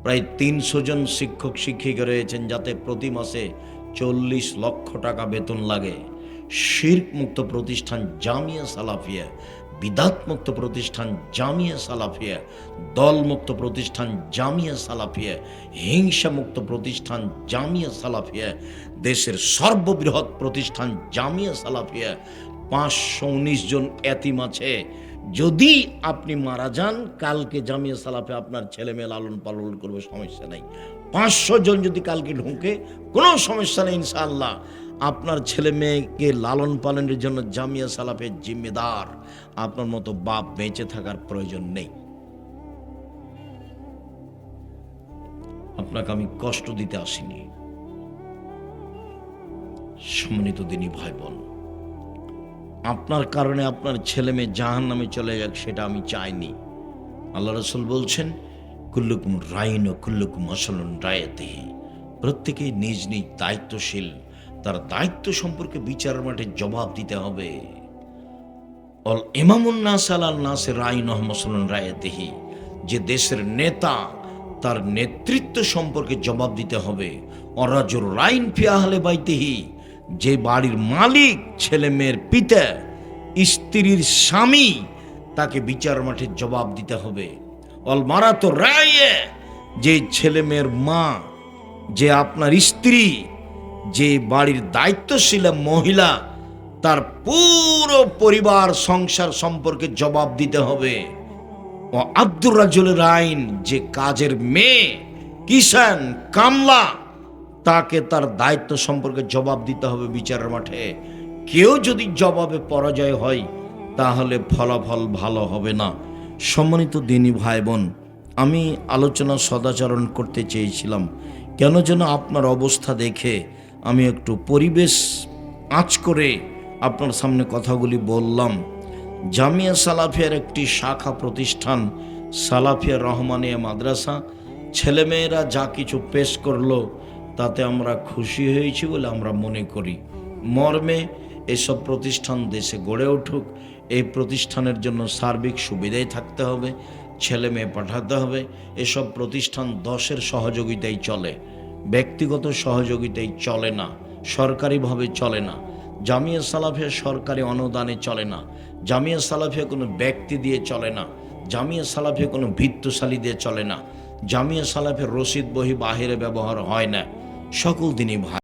প্রায় 300 জন শিক্ষক শিক্ষিকা রয়েছেন, যাতে প্রতি মাসে 40 লক্ষ টাকা বেতন লাগে। শিরক মুক্ত প্রতিষ্ঠান জামিয়া সালাফিয়া, বিদাত মুক্ত প্রতিষ্ঠান জামিয়া সালাফিয়া, দলমুক্ত প্রতিষ্ঠান জামিয়া সালাফিয়া, হিংসা মুক্ত প্রতিষ্ঠান জামিয়া সালাফিয়া, দেশের সর্ববৃহৎ প্রতিষ্ঠান জামিয়া সালাফিয়া। 519 জন এতিম আছে। যদি আপনি মারা যান, কালকে জামিয়া সালাফিয়া আপনার ছেলে মেয়ে লালন পালন করবে, সমস্যা নাই। 500 জন যদি কালকে ঢুকে, কোনো সমস্যা নেই ইনশাআল্লাহ। আপনার ছেলে মেয়েকে লালন পালনের জন্য জামিয়া সালাফের জিম্মেদার। আপনার মতো বাপ বেঁচে থাকার প্রয়োজন নেই। আপনাকে আমি কষ্ট দিতে আসিনি। সম্মানিত দিনী ভাই বোন, আপনার কারণে আপনার ছেলে মেয়ে জাহান্নামে চলে যাক সেটা আমি চাইনি। আল্লাহ রাসূল বলছেন, কুল্লুকুম রাইন ও কুল্লুকুম মাসউলুন রায়াতিহি। প্রত্যেকেই নিজ নিজ দায়িত্বশীল, তার দায়িত্ব সম্পর্কে বিচারের মাঠে জবাব দিতে হবে। অল ইমামুন নাস আলান নাসে রাইন ও মাসউলুন রায়াতিহি। যে দেশের নেতা, তার নেতৃত্ব সম্পর্কে জবাব দিতে হবে। অরাজুর রাইন ফি আহলে বাইতিহি। যে বাড়ির মালিক, ছেলে মেয়ের পিতা, স্ত্রীর স্বামী, তাকে বিচার মাঠে জবাব দিতে হবে। অল মারাত রায়ে। যে ছেলে মেয়ের মা, যে আপনার স্ত্রী, যে বাড়ির দায়িত্বশীল মহিলা, তার পুরো পরিবার সংসার সম্পর্কে জবাব দিতে হবে। ও আব্দুর রাজুলের আইন। যে কাজের মেয়ে, কিষান, কামলা, তাকে তার দায়িত্ব সম্পর্কে জবাব দিতে হবে বিচারের মাঠে। কেউ যদি জবাবে পরাজয় হয়, তাহলে ফলাফল ভালো হবে না। সম্মানিত দিনী ভাই বোন, আমি আলোচনা সদাচরণ করতে চেয়েছিলাম, কেন যেন আপনার অবস্থা দেখে আমি একটু পরিবেশ আঁচ করে আপনার সামনে কথাগুলি বললাম। জামিয়া সালাফিয়ার একটি শাখা প্রতিষ্ঠান সালাফিয়া রহমানিয়া মাদ্রাসা, ছেলেমেয়েরা যা কিছু পেশ করলো তাতে আমরা খুশি হয়েছি বলে আমরা মনে করি। মর্মে এসব প্রতিষ্ঠান দেশে গড়ে উঠুক, এই প্রতিষ্ঠানের জন্য সার্বিক সুবিধাই থাকতে হবে, ছেলে মেয়ে পাঠাতে হবে। এসব প্রতিষ্ঠান 10-এর সহযোগিতায় চলে, ব্যক্তিগত সহযোগিতায় চলে না, সরকারিভাবে চলে না। জামিয়া সালাফিয়া সরকারি অনুদানে চলে না। জামিয়া সালাফিয়া কোনো ব্যক্তি দিয়ে চলে না। জামিয়া সালাফিয়া কোনো ভিত্তশালী দিয়ে চলে না। জামিয়া সালাফিয়ার রসিদ বহি বাহিরে ব্যবহার হয় না। সকল দিনই ভাই